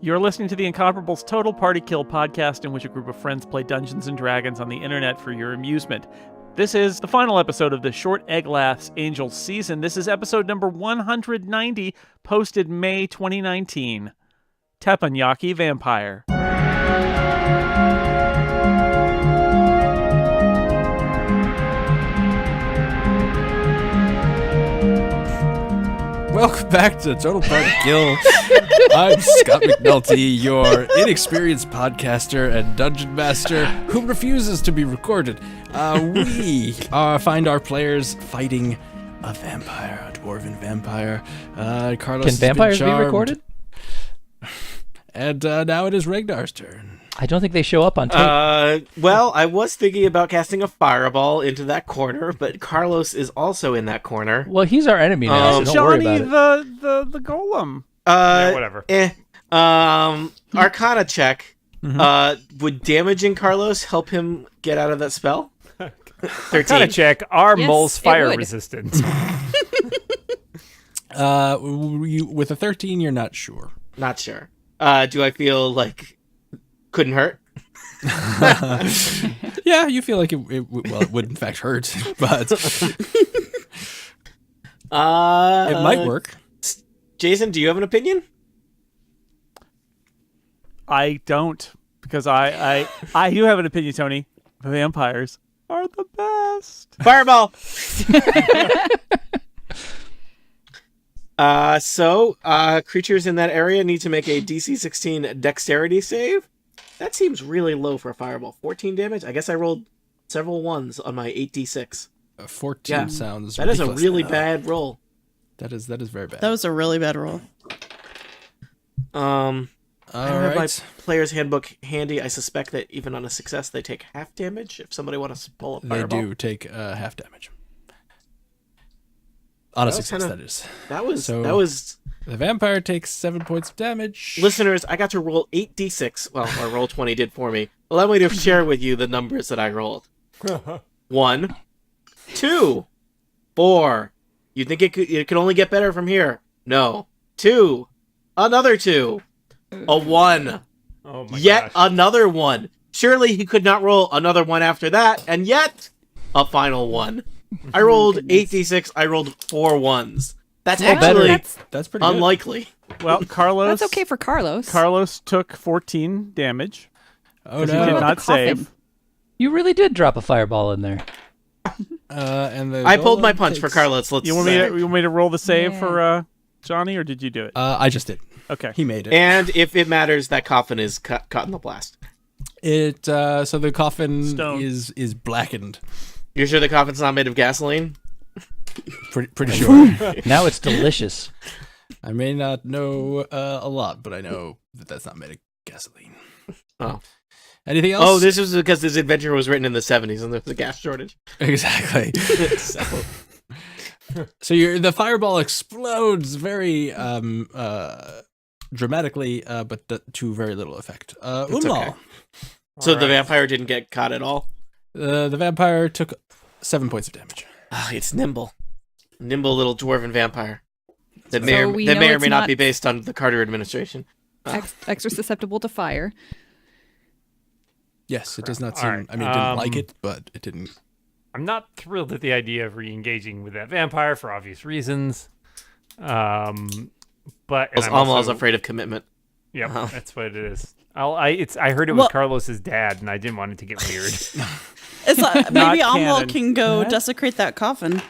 You're listening to the Incomparables Total Party Kill podcast, in which a group of friends play Dungeons & Dragons on the internet for your amusement. This is the final episode of the short Eglath's Angels season. This is episode number 190, posted May 2019. Tepannyaki Vampire. Welcome back to Total Party Kill. I'm Scott McNulty, your inexperienced podcaster and dungeon master who refuses to be recorded. We find our players fighting a vampire, a dwarven vampire. Carlos Can vampires be recorded? And now it is Ragnar's turn. I don't think they show up on tape. Well, I was thinking about casting a fireball into that corner, but Carlos is also in that corner. Well, he's our enemy now, so don't worry Johnny about it. the golem. Yeah, whatever. Arcana check. Would damaging Carlos help him get out of that spell? 13. Kind of check. Are Yes, moles it fire would. resistant? With a 13, you're not sure. Not sure. Do I feel like couldn't hurt? Yeah, you feel like it would in fact hurt, but it might work. Jason, do you have an opinion? I don't, because I do have an opinion, Tony. Vampires are the best. Fireball! So creatures in that area need to make a DC 16 dexterity save. That seems really low for a fireball. 14 damage? I guess I rolled several ones on my 8d6. 14 sounds That is a ridiculous. really bad roll. That is very bad. That was a really bad roll. I don't have my Alright. player's handbook handy. I suspect that even on a success, they take half damage if somebody wants to pull a They fireball. do take half damage. On a That was success, kinda- that is. That was The vampire takes 7 points of damage. listeners. I got to roll 8d6. Well, or roll 20 did for me. Allow me to share with you the numbers that I rolled. 1, 2, 4. You think it could only get better from here? No. 2, another 2, a 1, Oh my yet gosh. another 1. Surely he could not roll another 1 after that, and yet a final 1. I rolled 8d6. I rolled 4 1s. That's actually That's pretty good. unlikely. Well, Carlos. That's okay for Carlos. Carlos took 14 damage. Oh He did no. not the coffin? save. You really did drop a fireball in there. And the I pulled my golem punch for takes- Carlos. Let's You want me to roll the save for Johnny, or did you do it? I just did. Okay. He made it. And if it matters, that coffin is caught in the blast. So the coffin Stone. is blackened. You're sure the coffin's not made of gasoline? Pretty sure. Now it's delicious. I may not know a lot, but I know that that's not made of gasoline. Oh. Anything else? Oh, this was because this adventure was written in the 70s and there was a gas shortage. Exactly. So, So the fireball explodes very dramatically, but to very little effect. Umlal. okay. So the vampire didn't get caught at all? The vampire took 7 points of damage. It's nimble. Nimble little dwarven vampire. That So may we or know may it's not not- be based on the Carter administration. Extra susceptible to fire. Yes, it does not All seem. right, I mean, it didn't like it, but it didn't. I'm not thrilled at the idea of re-engaging with that vampire for obvious reasons. But and I'm Alma's also- afraid of commitment. Yep, Oh. that's what it is. I heard it was Well- Carlos's dad, and I didn't want it to get weird. It's Not maybe canon. Amal can go What? desecrate that coffin.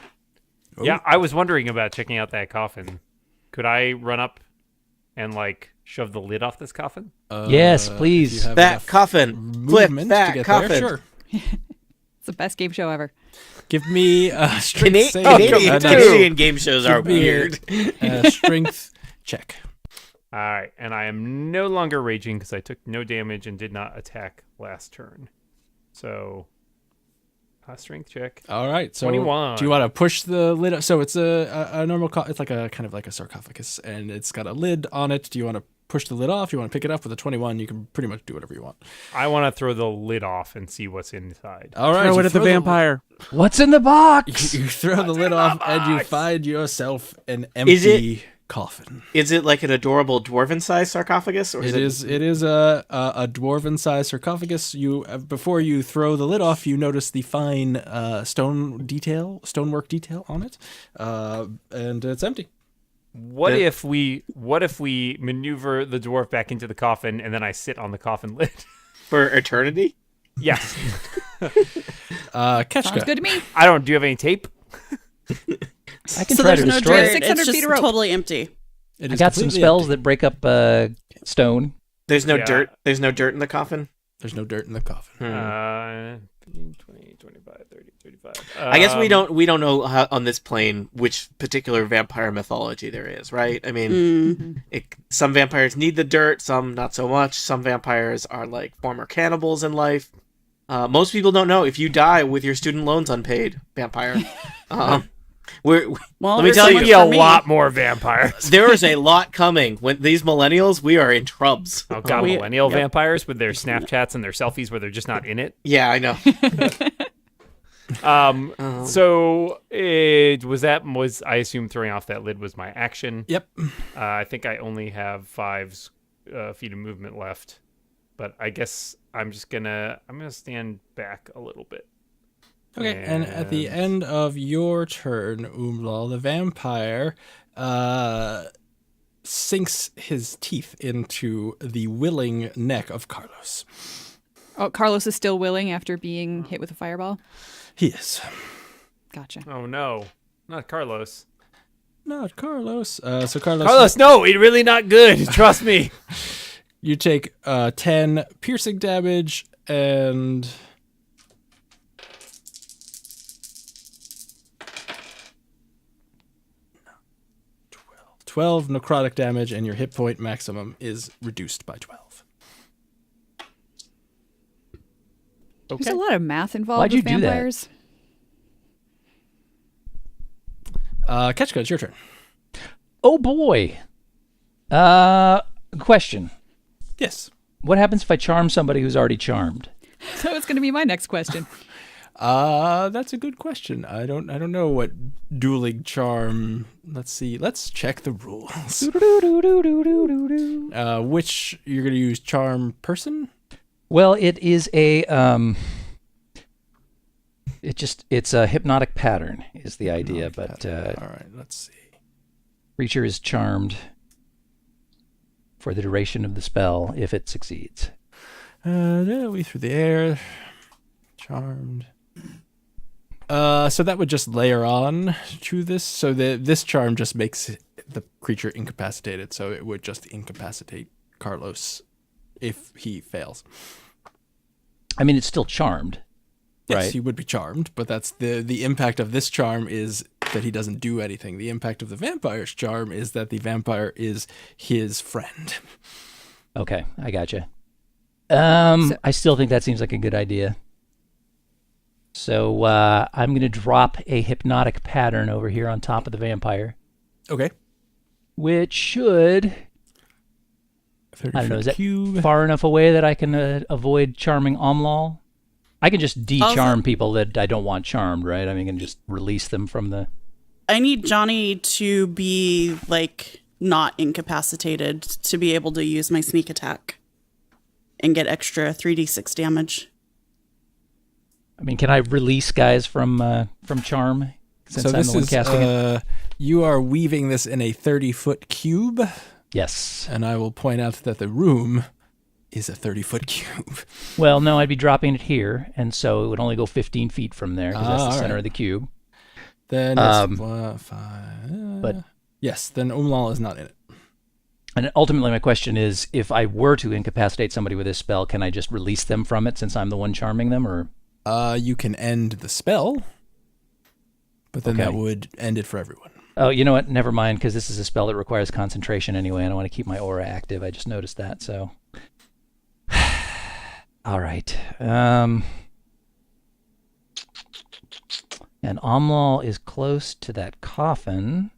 Yeah, I was wondering about checking out that coffin. Could I run up and shove the lid off this coffin? Yes, If please. you have That enough coffin. Flip movement that to get coffin. there, sure. It's the best game show ever. Give me a strength save. Canadian, no, Canadian game shows are Give me weird. a strength check. All right, and I am no longer raging because I took no damage and did not attack last turn. So, strength check. All right, so 21. do you want to push the lid up? So it's a normal, it's like a kind of like a sarcophagus, and it's got a lid on it. Do you want to push the lid off? Do you want to pick it up with a 21? You can pretty much do whatever you want. I want to throw the lid off and see what's inside. All right, Throw you it at the throw vampire. What's in the box? You throw the lid off, and you find yourself an Is empty coffin. Is it like an adorable dwarven-sized sarcophagus, or It is a dwarven-sized sarcophagus. Before you throw the lid off, you notice the fine stonework detail on it, and it's empty. What if we maneuver the dwarf back into the coffin and then I sit on the coffin lid? for eternity? Yes. Ketchka. Sounds good to me. I don't. Do you have any tape? I can So try there's to no destroy dirt. it. 600 It's feet just of rope. totally empty. It I is got some completely spells empty. that break up stone. There's no Yeah. dirt. There's no dirt in the coffin. There's no dirt in the coffin. 15, 20, 25, 30, 35. I guess we don't know how, on this plane which particular vampire mythology there is, right? I mean, some vampires need the dirt, some not so much. Some vampires are like former cannibals in life. Most people don't know if you die with your student loans unpaid, vampire. Well, let me there's tell so you, much Be a for me. lot more vampires. there is a lot coming. When these millennials, we are in trubs. Oh god, We- millennial yep. vampires with their Snapchats and their selfies where they're just not in it. Yeah, I know. So it was I assume throwing off that lid was my action. Yep. I think I only have 5 feet of movement left, but I guess I'm gonna stand back a little bit. Okay, and at the end of your turn, Umlal, the vampire sinks his teeth into the willing neck of Carlos. Oh, Carlos is still willing after being hit with a fireball? He is. Gotcha. Oh no, not Carlos. Not Carlos. So Carlos, Carlos, no, it's really not good. Trust me. you take 10 piercing damage and 12 necrotic damage, and your hit point maximum is reduced by 12. There's a lot of math involved Why'd with you do that? vampires. Ketchka, it's your turn. Oh boy. Question. Yes. What happens if I charm somebody who's already charmed? So it's going to be my next question. That's a good question. I don't know what dueling charm. Let's see. Let's check the rules. Which you're gonna use charm person? Well, it is a it's a hypnotic pattern is the idea, but All right, let's see. creature is charmed for the duration of the spell if it succeeds. We through the air. Charmed. So that would just layer on to this. So this charm just makes the creature incapacitated. So it would just incapacitate Carlos if he fails. I mean, it's still charmed, Yes, right? he would be charmed, but that's the impact of this charm is that he doesn't do anything. The impact of the vampire's charm is that the vampire is his friend. Okay, I gotcha. I still think that seems like a good idea. So I'm going to drop a hypnotic pattern over here on top of the vampire, Okay. which should, 30 I don't know, is that cube. far enough away that I can avoid charming Omlal? I can just de-charm people that I don't want charmed, right? I mean, I can just release them from the... I need Johnny to be, like, not incapacitated to be able to use my sneak attack and get extra 3d6 damage. I mean, can I release guys from charm? Since So I'm this the one is casting it? you are weaving this in a 30-foot cube, Yes. and I will point out that the room is a 30-foot cube. Well, no, I'd be dropping it here, and so it would only go 15 feet from there, because that's the all center right. of the cube. Then it's 5. but- yes, then Umlal is not in it. And ultimately, my question is, if I were to incapacitate somebody with this spell, can I just release them from it since I'm the one charming them, or... You can end the spell, but then Okay. that would end it for everyone. Oh, you know what? Never mind, because this is a spell that requires concentration anyway. I don't want to keep my aura active. I just noticed that, so... All right. And Omlal is close to that coffin,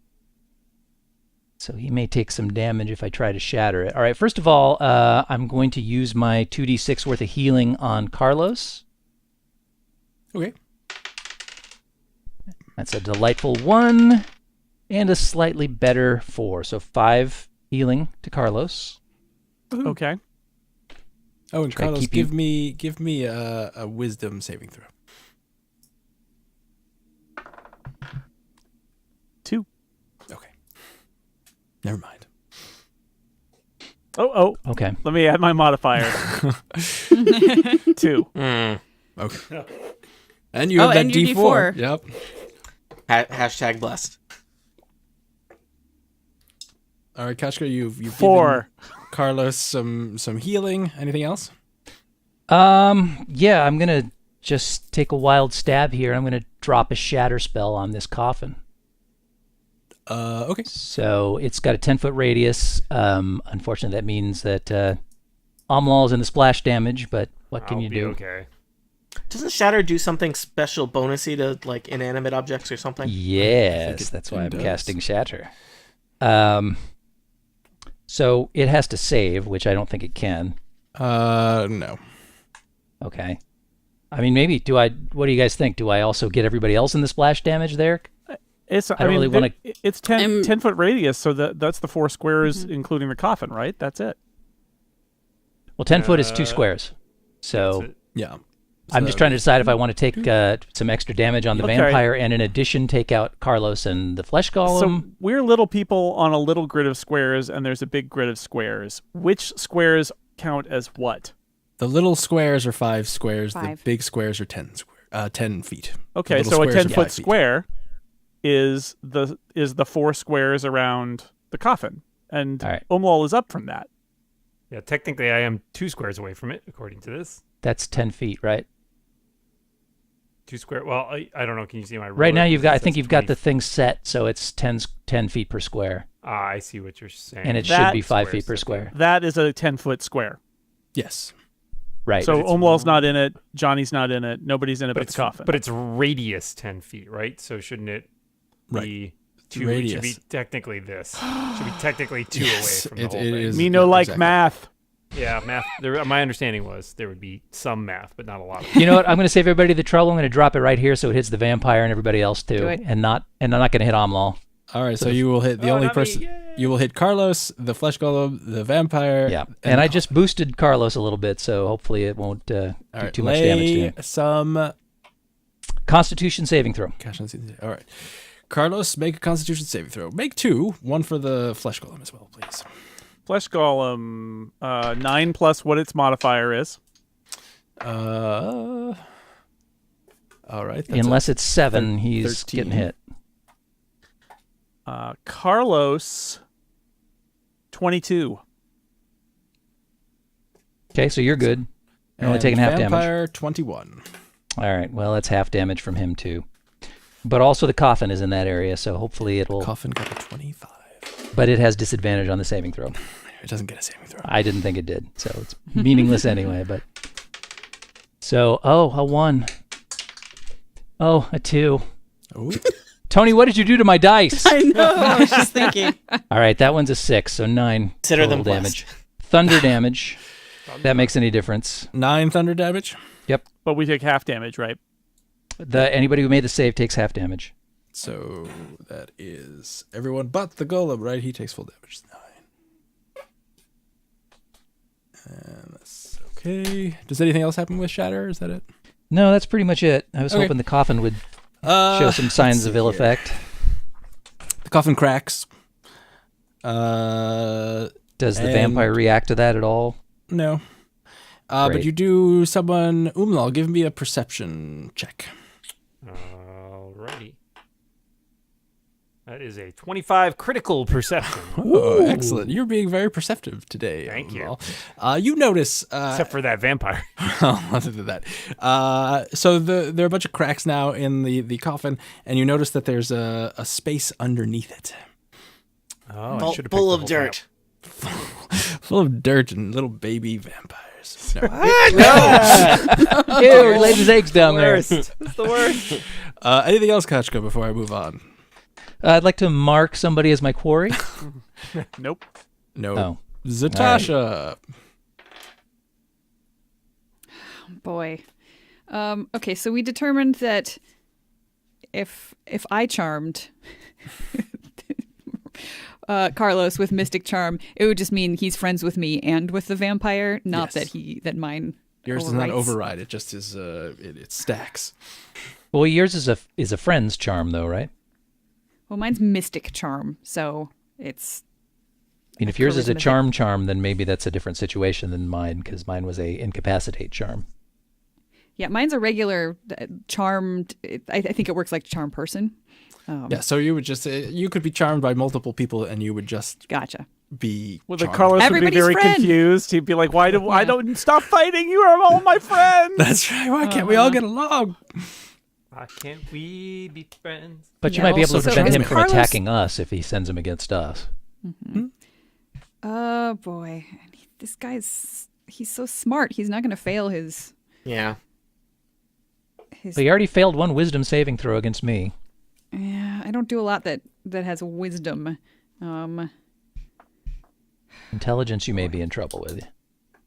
so he may take some damage if I try to shatter it. All right, first of all, I'm going to use my 2d6 worth of healing on Carlos. Okay. That's a delightful 1. and a slightly better 4. So 5 healing to Carlos. Okay. Oh, and Try to Carlos, keep you- give me a wisdom saving throw. 2. Okay. Never mind. Oh. Okay. Let me add my modifier. 2. Okay. And you have that and your D4. D4. Yep. Hashtag blessed. All right, Kachka, you've 4. given Carlos some healing. Anything else? Yeah, I'm gonna just take a wild stab here. I'm gonna drop a shatter spell on this coffin. Okay. So it's got a 10-foot radius. Unfortunately, that means that Omlal is in the splash damage, but what can I'll you be do? Okay. Doesn't Shatter do something special bonusy to like inanimate objects or something? Yes, that's why I'm does. casting Shatter. So it has to save, which I don't think it can. No. Okay. I mean, maybe what do you guys think? Do I also get everybody else in the splash damage there? It's I don't really wanna- It's 10 I'm- 10-foot radius, so that's the 4 squares, including the coffin, right? That's it. Well, 10 foot is 2 squares. So That's it. Yeah. I'm just trying to decide if I want to take some extra damage on the Okay. vampire and in addition take out Carlos and the flesh golem. So we're little people on a little grid of squares, and there's a big grid of squares. Which squares count as what? The little squares are 5 squares. The 5. big squares are 10 feet. Okay, Little so a squares are 10-foot 5 feet. square is the 4 squares around the coffin, and All right. Omlal is up from that. Yeah, technically I am 2 squares away from it, according to this. that's 10 feet, right? 2 square. Well, I don't know. Can you see my ruler? Right now you've got. I It think says you've got 20. the thing set, so it's 10 feet per square, I see what you're saying. and it That should be 5 feet per squares, square. That is a 10-foot square. Yes. Right. So it's- Omlal's not in it, Johnny's not in it, nobody's in it but the coffin. But it's radius 10 feet, right? So shouldn't it be 2? It should be Radius. technically this. Should be technically 2 away from the it whole thing. is. Me no like exactly. math. Yeah, math. My understanding was there would be some math, but not a lot of it. You know what? I'm going to save everybody the trouble. I'm going to drop it right here so it hits the vampire and everybody else too, Do it. and I'm not going to hit Omlal. All right, so you will hit the Oh, only not me. person. Yay. You will hit Carlos, the flesh golem, the vampire. Yeah, and I just boosted Carlos a little bit, so hopefully it won't do All right, too much damage to him. some Constitution saving throw. cash on season. All right, Carlos, make a Constitution saving throw. Make 2, one for the flesh golem as well, please. Flesh Golem, 9 plus what its modifier is. All right. that's Unless it's 7, thir- he's 13. getting hit. Carlos, 22. Okay, so you're good. You're only and taking half damage. vampire 21. All right, well, that's half damage from him too. But also the coffin is in that area, so hopefully it'll... Coffin got a 25. But it has disadvantage on the saving throw. It doesn't get a saving throw. I didn't think it did, so it's meaningless anyway, but... So, a 1. Oh, a 2. Oh, Tony, what did you do to my dice? I know. I was just thinking. All right, that one's a 6, so 9 Consider total them damage. Thunder damage. That makes any difference. 9 thunder damage. Yep. But we take half damage, right? Anybody who made the save takes half damage. So that is everyone but the golem, right? He takes full damage. 9. And that's okay. Does anything else happen with Shatter? Is that it? No, that's pretty much it. I was Okay. hoping the coffin would show some signs of ill effect. The coffin cracks. Uh, Does the And- vampire react to that at all? no. But Great. you do someone. Umlal, give me a perception check. Alrighty. That is a 25 critical perception. Oh, excellent! You're being very perceptive today. Thank you. Umlal. You notice. Except for that vampire. Other than that, so there are a bunch of cracks now in the coffin, and you notice that there's a space underneath it, Oh, Full, full of dirt. full of dirt and little baby vampires. No. Ew, he laid his eggs down there. It's the worst. Anything else, Kachka, before I move on? I'd like to mark somebody as my quarry. Nope. No. Oh. Zatasha. Boy. Okay, so we determined that if I charmed, Carlos with Mystic Charm, it would just mean he's friends with me and with the vampire, not Yes. that mine. Yours does not overwrites. override. It just is. It stacks. Well, yours is a friend's charm, though, right? Well, mine's Mystic Charm, so it's. I mean, if yours is a Charisma charm, then maybe that's a different situation than mine, because mine was a incapacitate charm. Yeah, mine's a regular charmed. I think it works like charm person. Yeah. So you would just you could be charmed by multiple people, and you would just Gotcha. be. Well, the charmed. Carlos would be Everybody's very friend. confused. He'd be like, I don't stop fighting. You are all my friends. That's right. Why can't we all get along? Why can't we be friends? But you Yeah, might be able to also prevent him charming. from Carlos- attacking us if he sends him against us. Oh boy, this he's so smart. He's not going to fail his. Yeah. But he already failed one wisdom saving throw against me. Yeah, I don't do a lot that has wisdom. Intelligence, you may be in trouble with.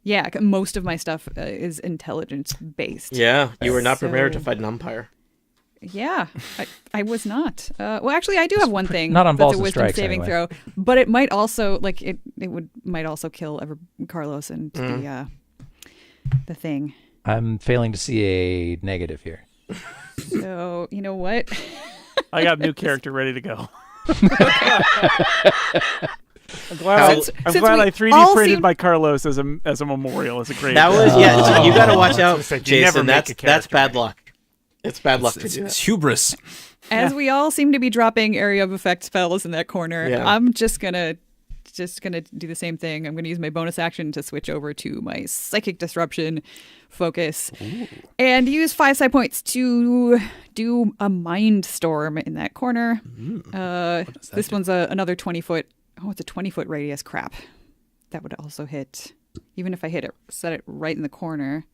Yeah, most of my stuff is intelligence based. Yeah. You were not prepared to So- fight an umpire. Yeah, I was not. Well, actually, I do have one thing. not on that's balls a and wisdom strikes, saving anyway. throw, but it might also might also kill Carlos and the thing. I'm failing to see a negative here. So you know what? I got a new character ready to go. I'm Since glad we I 3D all printed seem- my Carlos as a memorial, as a great. That was so you got to watch out, So you never Jason. make That's a character bad right. luck. It's bad luck to It's do that. hubris. As we all seem to be dropping area of effect spells in that corner, Yeah. I'm just gonna do the same thing. I'm gonna use my bonus action to switch over to my psychic disruption focus and use 5 side points to do a mind storm in that corner. This one's another 20-foot. Oh, it's a 20-foot radius. Crap. That would also hit. Even if I hit it, set it right in the corner,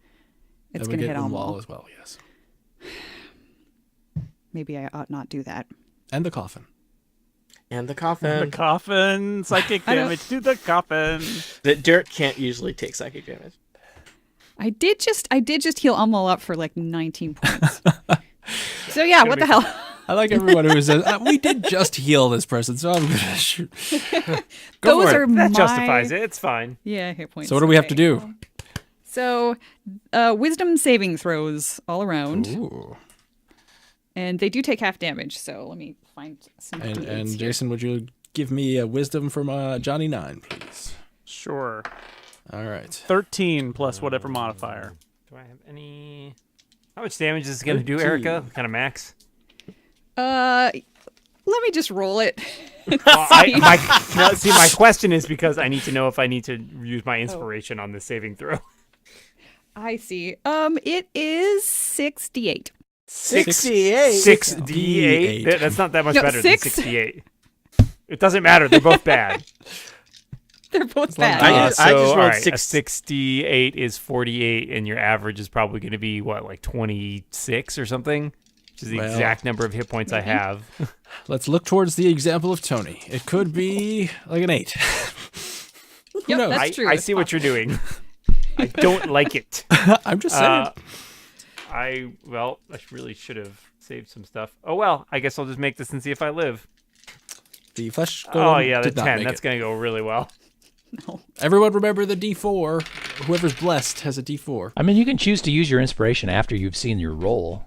it's That would gonna get hit in the all wall as well. Yes. Maybe I ought not do that. And the coffin. And the The coffin. coffin, psychic I don't- damage to the coffin. The dirt can't usually take psychic damage. I did just heal Amal up for like 19 points. So yeah, what the hell? I like everyone who says we did just heal this person, so I'm gonna shoot. Go Those for are it. my That justifies it. It's fine. Yeah, hit points. So what do we have to Okay. do? So, wisdom saving throws all around, Ooh. and they do take half damage. So let me find some. And D8s and here. Jason, would you give me a wisdom from Johnny 9, please? Sure. All right. 13 plus whatever modifier. Do I have any? How much damage is this going to do, Erica? Kind of max? Let me just roll it. Well, my question is because I need to know if I need to use my inspiration on this saving throw. I see. It is 68. 68. 6d8? That's not that much No, better 6? than 68. It doesn't matter. They're both bad. They're both long bad. I just rolled all right, a 6. 68 is 48, and your average is probably going to be, what, like 26 or something? Which is the Well, exact number of hit points I have. Let's look towards the example of Tony. It could be like an 8. Yep, knows? that's true. I It's see what you're doing. I don't like it. I'm just saying. I really should have saved some stuff. Oh well, I guess I'll just make this and see if I live. The flesh Oh golem yeah, the did not 10. make That's it. gonna go really well. Everyone remember the D4. Whoever's blessed has a D4. I mean, you can choose to use your inspiration after you've seen your roll.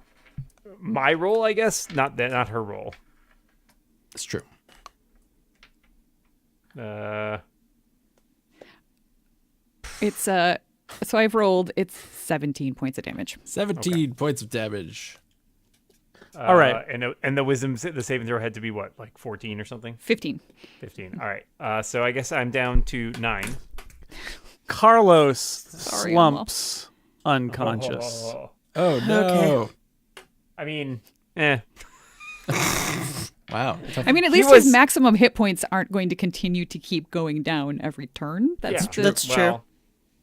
My role, I guess, not her role. It's true. It's so I've rolled. It's 17 points of damage. 17 points of damage. All right. And the saving throw had to be what, like 14 or something? 15. 15. All right. So I guess I'm down to 9. Carlos Sorry, slumps unconscious. Oh, no. I mean, Wow. I mean, at He least was- his maximum hit points aren't going to continue to keep going down every turn. That's yeah, true. That's true.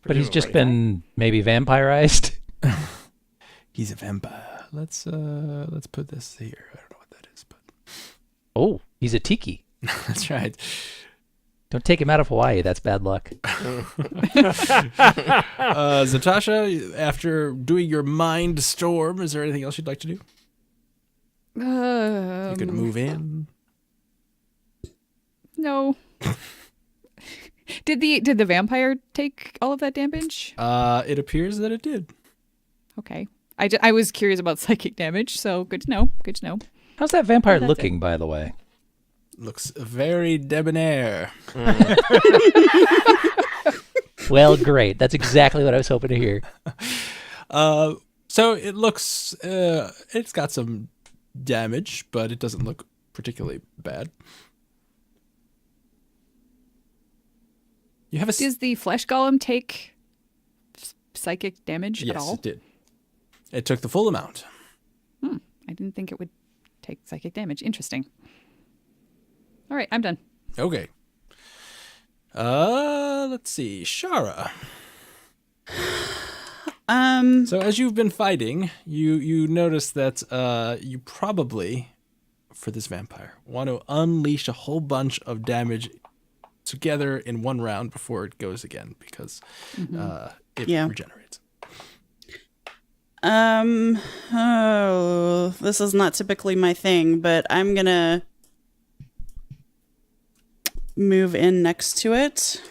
But he's just presumably. been maybe vampirized. He's a vampire. Let's put this here. I don't know what that is, but Oh, he's a tiki. that's right. Don't take him out of Hawaii. That's bad luck. Zatasha, after doing your mind storm, is there anything else you'd like to do? You could move in. No. Did the vampire take all of that damage? It appears that it did. Okay. I was curious about psychic damage, so good to know. Good to know. How's that vampire that's looking, by the way? Looks very debonair. Well, great. That's exactly what I was hoping to hear. So it looks, it's got some damage, but it doesn't look particularly bad. You have a Does the flesh golem take psychic damage at all? Yes, it did. It took the full amount. I didn't think it would take psychic damage. Interesting. All right, I'm done. Okay. Let's see, Shara. So as you've been fighting, you notice that you probably, for this vampire, want to unleash a whole bunch of damage together in one round before it goes again, because it regenerates. Oh, this is not typically my thing, but I'm gonna move in next to it.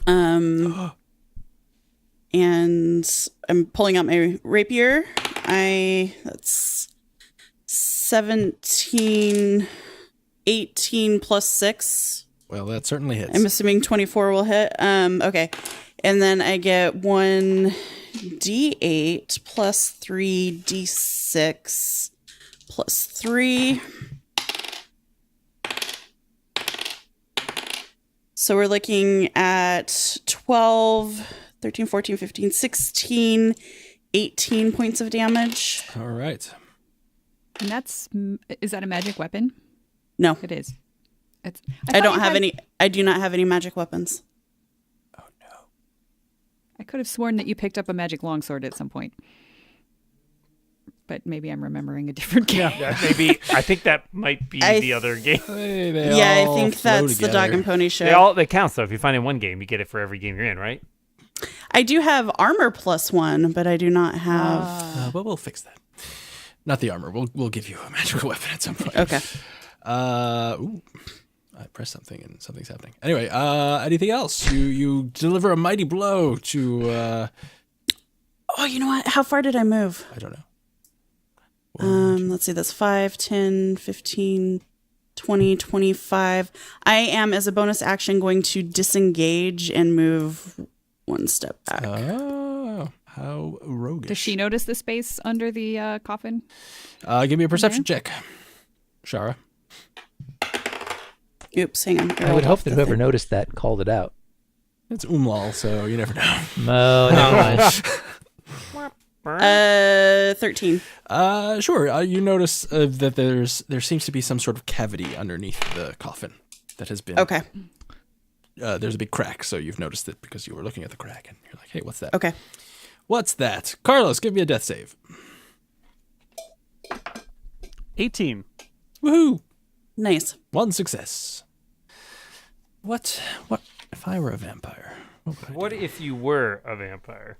And I'm pulling out my rapier. That's 17, 18 plus 6. Well, that certainly hits. I'm assuming 24 will hit. Okay. And then I get 1d8 plus 3d6 plus 3. So we're looking at 12, 13, 14, 15, 16, 18 points of damage. All right. And is that a magic weapon? No, It is. I don't have any. I do not have any magic weapons. Oh, no. I could have sworn that you picked up a magic longsword at some point. But maybe I'm remembering a different game. Yeah, maybe. I think that might be the other game. They Yeah, I all think flow that's the together. Dog and Pony Show. They count. So if you find in one game, you get it for every game you're in, right? I do have armor plus 1, but I do not have. But we'll fix that. Not the armor. We'll give you a magical weapon at some point. Okay. Ooh. I pressed something and something's happening. Anyway, anything else? You deliver a mighty blow to Oh, you know what? How far did I move? I don't know. Let's see. That's 5, 10, 15, 20, 25. I am, as a bonus action, going to disengage and move one step back. Oh, how roguish. Does she notice the space under the coffin? Give me a perception check, Shara. Oops, hang on. I would hope that whoever noticed that called it out. It's Umlal, so you never know. No, never mind. 13. Sure. You notice that there seems to be some sort of cavity underneath the coffin that has been. Okay. There's a big crack, so you've noticed it because you were looking at the crack, and you're like, "Hey, what's that?" Okay. What's that? Carlos, give me a death save. 18. Woohoo! Nice. One success. What if I were a vampire? What if you were a vampire?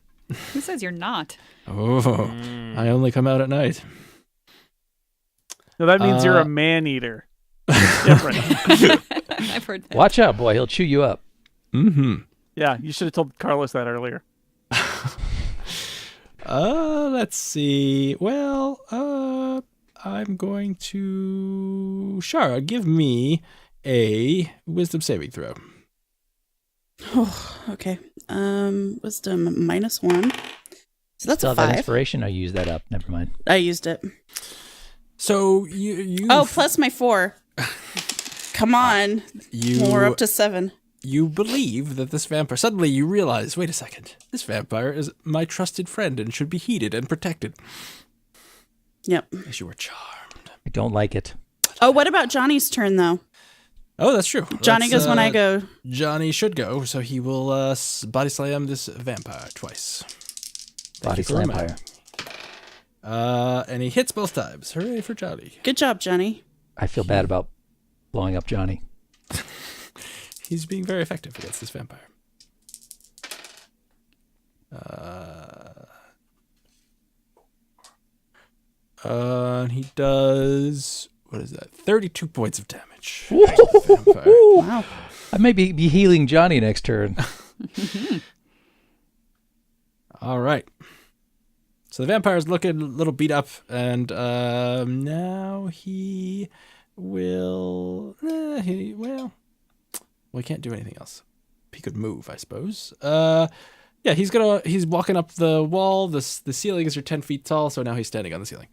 Who says you're not? Oh, I only come out at night. No, that means you're a man-eater. Different. I've heard that. Watch out, boy. He'll chew you up. Mm-hmm. Yeah, you should have told Carlos that earlier. Let's see. Well, I'm going to... Shara, give me a wisdom saving throw. Oh, okay. Wisdom -1. So that's Saw a that 5. inspiration. I used that up. Never mind. I used it. So you Oh, plus my 4. Come on. We're up to 7. You believe that this vampire... Suddenly you realize, wait a second, this vampire is my trusted friend and should be heeded and protected. Yep. As you were charmed. I don't like it. Oh, what about Johnny's turn, though? Oh, that's true. Johnny goes when I go. Johnny should go, so he will body slam this vampire twice. Body slam fire. And he hits both times. Hooray for Johnny. Good job, Johnny. I feel bad about blowing up Johnny. He's being very effective against this vampire. And he does what is that? 32 points of damage. Wow. I may be healing Johnny next turn. All right. So the vampire's looking a little beat up, and now he will. He can't do anything else. He could move, I suppose. Yeah, he's walking up the wall. The ceiling is 10 feet tall, so now he's standing on the ceiling.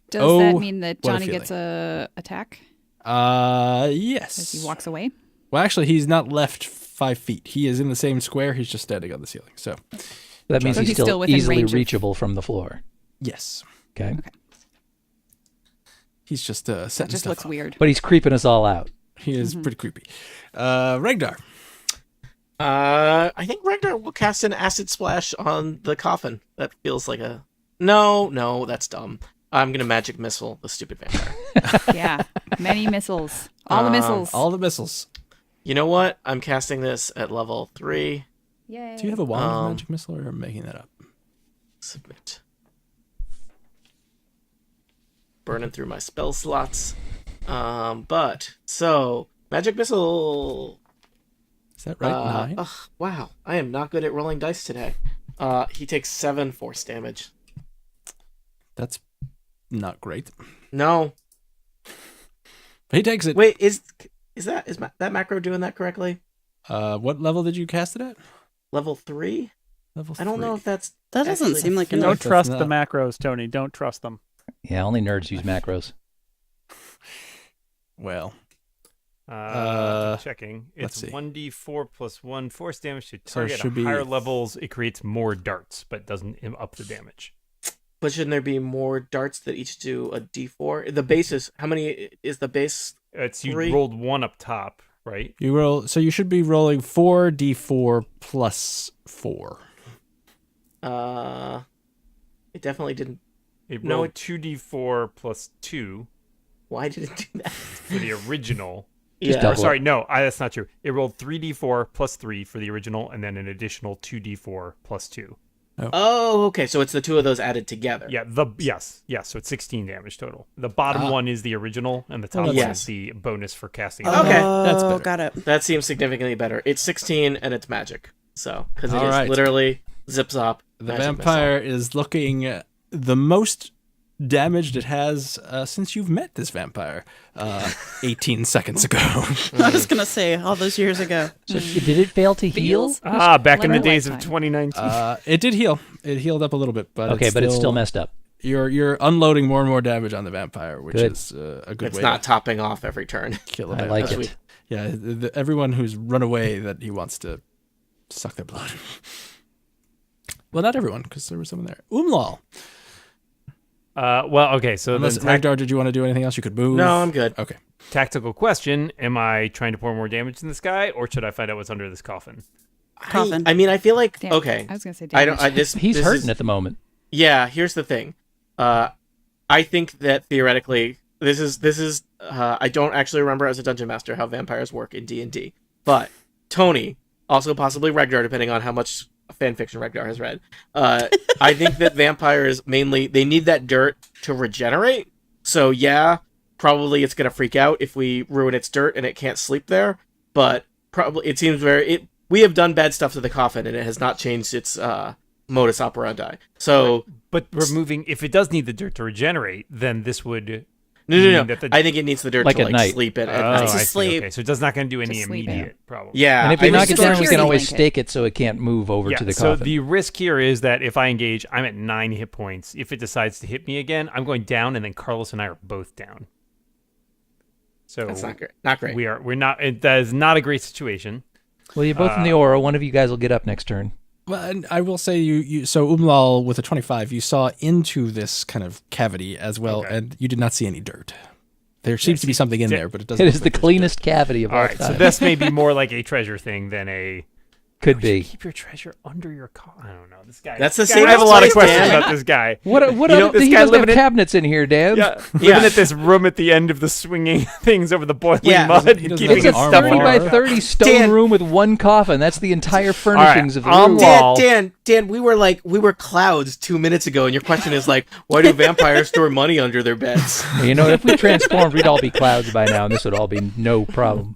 Does that mean that what a Johnny gets feeling. a attack Yes. as he walks away? Well, actually, he's not left 5 feet. He is in the same square. He's just standing on the ceiling. So That means So he's he's still still within easily range of- reachable from the floor. yes, Okay. he's just That setting just stuff looks up. weird. But he's creeping us all out. He is pretty creepy. Regdar. I think Ragnar will cast an acid splash on the coffin. That feels like a... No, that's dumb. I'm going to magic missile the stupid vampire. Yeah, many missiles. All the missiles. All the missiles. You know what? I'm casting this at level 3. Yay. Do you have a wand of magic missile, or am I making that up? Submit. Burning through my spell slots. So, magic missile... Is that right? 9? Wow, I am not good at rolling dice today. He takes 7 force damage. That's not great. No. But he takes it. Wait, is that macro doing that correctly? What level did you cast it at? Level 3? Level 3. I don't know if that's... That doesn't actually- seem like feel Don't enough. that's trust not- the macros, Tony. Don't trust them. Yeah, only nerds use macros. Well, Checking. let's It's see. 1d4 plus 1 force damage to So it target. should At be- higher levels, it creates more darts, but doesn't up the damage. But shouldn't there be more darts that each do a d4? The base is... How many is the base? It's you 3. rolled 1 up top, right? you roll. So you should be rolling 4d4 plus 4. It definitely didn't... It No, rolled it- 2d4 plus 2 Why did it do that? for the original. Just Yeah. double Or, sorry, no, that's not true. It rolled 3d4 plus 3 for the original, and then an additional 2d4 plus 2. Oh, okay. So it's the two of those added together. Yeah, yes. So it's 16 damage total. The bottom one is the original, and the top one yes. is the bonus for casting. Okay. That's better. Got it. That seems significantly better. It's 16 and it's magic. So, because it All is right. literally zips up. The magic vampire is looking the most damaged it has since you've met this vampire 18 seconds ago. I was gonna say all those years ago. So did it fail to heal? Feels- Back in the Lemon days of lifetime. 2019. It did heal. It healed up a little bit, but Okay, but it's still messed up. You're unloading more and more damage on the vampire, which Good. is a good It's way not to topping off every turn. kill a I vampire. like That's it. sweet. Yeah, everyone who's run away that he wants to suck their blood. Well, not everyone, because there was someone there. Umlal. Well, okay, so Unless then Ragnar, did you want to do anything else? You could move. No, I'm good. Okay. tactical question: am I trying to pour more damage in this guy, or should I find out what's under this coffin? Coffin. I mean, I feel like Damn, okay. I was gonna say I damage. don't. He's this hurting is- at the moment. Yeah, here's the thing. I think that theoretically, this is. I don't actually remember as a dungeon master how vampires work in D&D, but Tony, also possibly Ragnar, depending on how much fan fiction Ragnar has read. I think that vampires mainly they need that dirt to regenerate. So yeah, probably it's gonna freak out if we ruin its dirt and it can't sleep there. But probably it seems we have done bad stuff to the coffin and it has not changed its modus operandi. So But removing, if it does need the dirt to regenerate, then this would. no. mean that the- I think it needs the dirt Like to at like night. sleep it. Oh, at I night. to see. sleep. Okay, so it's not going to do any sleep. immediate problem. Yeah, And if we I knock think it down, we security can always blanket. stake it so it can't move over Yeah, to the so coffin. the risk here is that if I engage, I'm at 9 hit points. If it decides to hit me again, I'm going down, and then Carlos and I are both down. So That's not great. Not great. we're not. That is not a great situation. Well, you're both in the aura. One of you guys will get up next turn. Well, and I will say so Umlal with a 25, you saw into this kind of cavity as well, Okay. and you did not see any dirt. There seems to be something in there, but it doesn't. It is look the like there's cleanest cavity of All all right, time. so this may be more like a treasure thing than a Could be. Keep your treasure under your car. I don't know. This guy. That's the this guy- safest I have a lot of place, questions Dan. about this guy. What You know, other, this he guy doesn't have living in- cabinets in here, Dan. Yeah, Yeah. living at this room at the end of the swinging things over the boiling Yeah. mud, He doesn't keeping have It's his a an stuff 30 in by armoire. 30 stone Dan. room with one coffin. That's the entire furnishings of the I'm room. Wall. Dan, we were clouds 2 minutes ago, and your question is like, why do vampires store money under their beds? You know, if we transformed, we'd all be clouds by now, and this would all be no problem.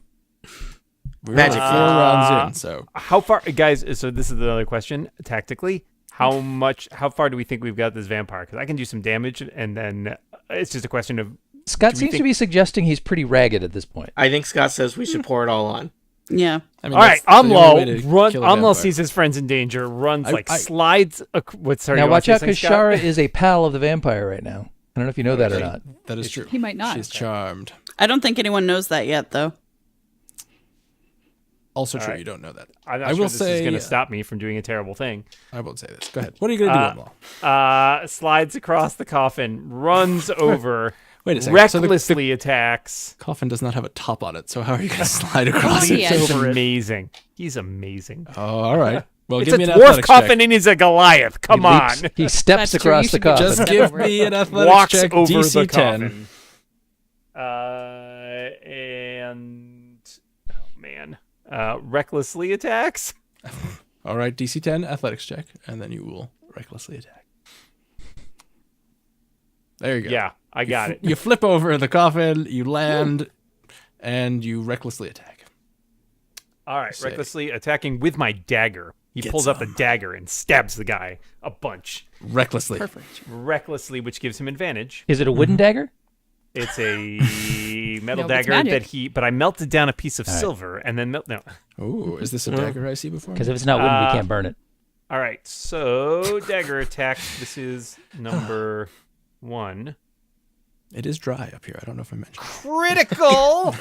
We're Magic. like 4 rounds in, so How far, guys? So this is another question. Tactically, how far do we think we've got this vampire? Because I can do some damage, and then it's just a question of Scott Do we seems to think- be suggesting he's pretty ragged at this point. I think Scott says we should pour it all on. Yeah. I mean, all right. that's the only way to Run. kill a Amlo vampire. sees his friends in danger, runs I- slides. What's sorry? Now you wanna watch say out, because something, Scott? Shara is a pal of the vampire right now. I don't know if you know that or not. That is true. He might not. She's charmed. I don't think anyone knows that yet, though. Also true, right. you don't know that. I'm not I sure will this say, is going to stop me from doing a terrible thing. I won't say this. Go ahead. What are you going to do, Amlo? Slides across the coffin, runs over, Wait a second. So recklessly attacks. Coffin does not have a top on it, so how are you going to slide across Oh, it? yeah. He's over it. amazing. He's amazing. Oh, all right. Well, It's give a me an dwarf athletics coffin check. and he's a Goliath. Come He on. leaps- He steps That's true. across You the should be coffin. Just Step give over it. me an athletics Walks check, over DC the 10. coffin. And oh man, recklessly attacks. All right, DC 10 athletics check, and then you will recklessly attack. There you go. Yeah, I got it. You flip over the coffin, you land, and you recklessly attack. All right, Say. recklessly attacking with my dagger. He Get pulls out the some. dagger and stabs the guy a bunch. Recklessly. Recklessly, which gives him advantage. Is it a wooden dagger? It's a metal No, but it's dagger magic. but I melted down a piece of All right. silver and then no. Ooh, is this a dagger I see before? Because if it's not wooden, we can't burn it. All right, so dagger attack. This is number 1. It is dry up here. I don't know if I mentioned. Critical.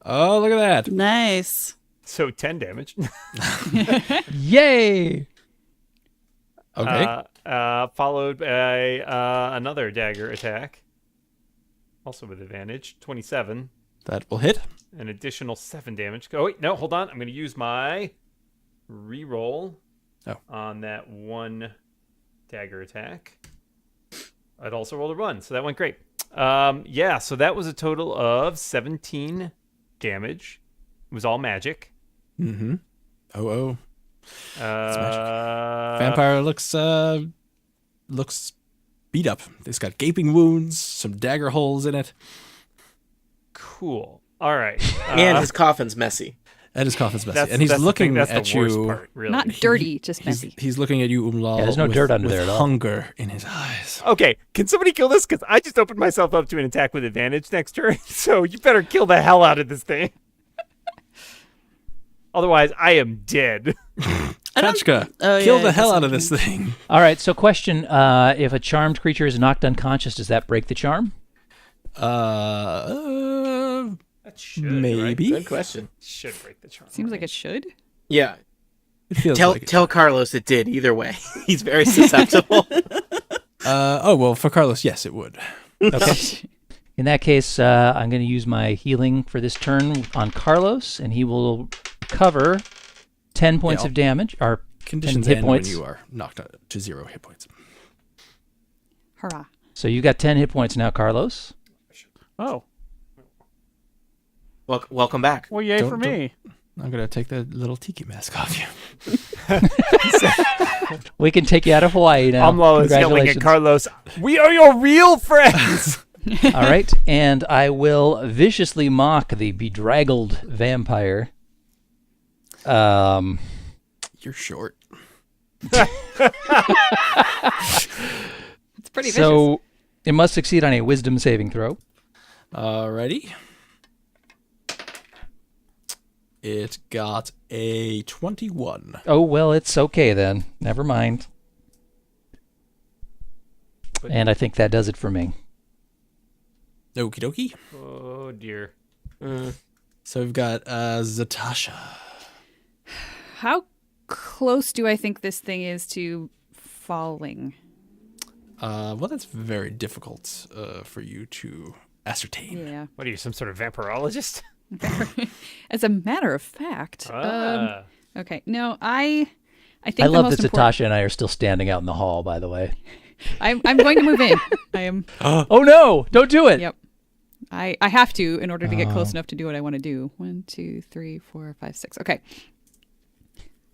Oh, look at that. Nice. So 10 damage. Yay! Okay. Followed by another dagger attack. Also with advantage. 27. That will hit. An additional 7 damage. Oh, wait, no, hold on. I'm going to use my reroll on that one dagger attack. I'd also rolled a run, so that went great. Yeah, so that was a total of 17 damage. It was all magic. Mm-hmm. Oh. Magic. Vampire looks beat up. It's got gaping wounds, some dagger holes in it, Cool. All right. And his coffin's messy. and his coffin's messy. That's, and he's that's the looking thing, that's at the worst you. part, really. Not dirty, just messy. He's looking at you, Umlal. Yeah, there's no with, dirt under with there at all. hunger in his eyes. Okay, can somebody kill this? Because I just opened myself up to an attack with advantage next turn, so you better kill the hell out of this thing. Otherwise, I am dead. Petchka, Oh, kill yeah, the I hell guess out I of this thing. All right, so question. If a charmed creature is knocked unconscious, does that break the charm? That should, Maybe. Good question. Should break the charm. Seems like it should. Yeah. It feels Tell like it. tell Carlos it did either way. He's very susceptible. Oh, well, for Carlos, yes, it would. Okay. In that case, I'm going to use my healing for this turn on Carlos, and he will cover 10 points Yeah. of damage, or Conditions 10 hit end points. when you are knocked to 0 hit points. Hurrah. So you got 10 hit points now, Carlos. Oh, Welcome back. well, yay Don't- for me. I'm going to take the little tiki mask off you. We can take you out of Hawaii now. Amlo is yelling at Congratulations. Carlos, "We are your real friends!" All right, and I will viciously mock the bedraggled vampire. You're short. It's pretty vicious. So it must succeed on a wisdom saving throw. Alrighty. It got a 21. Oh, well, it's okay then. Never mind. And I think that does it for me. Okie dokie. Oh dear. So we've got Zatasha. How close do I think this thing is to falling? Well, that's very difficult for you to ascertain. Yeah. What are you, some sort of vampirologist? As a matter of fact, Okay. No, I think I the love most that important... Zatasha and I are still standing out in the hall, by the way. I'm going to move in. I am. Oh no! Don't do it. Yep. I have to in order to get close enough to do what I want to do. 1, 2, 3, 4, 5, 6. Okay.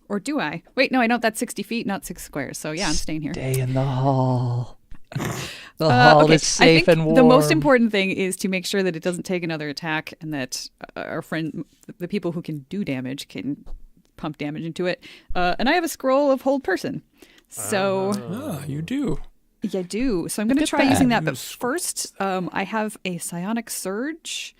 Or do I? Wait, no, I don't. That's 60 feet, not 6 squares. So yeah, I'm staying here. Stay in the hall. The hall is safe I think and warm. the most important thing is to make sure that it doesn't take another attack, and that our friend, the people who can do damage, can pump damage into it. And I have a scroll of Hold Person. So You do. yeah, I do. So I'm going to Look at try that. using that. But first, I have a Psionic Surge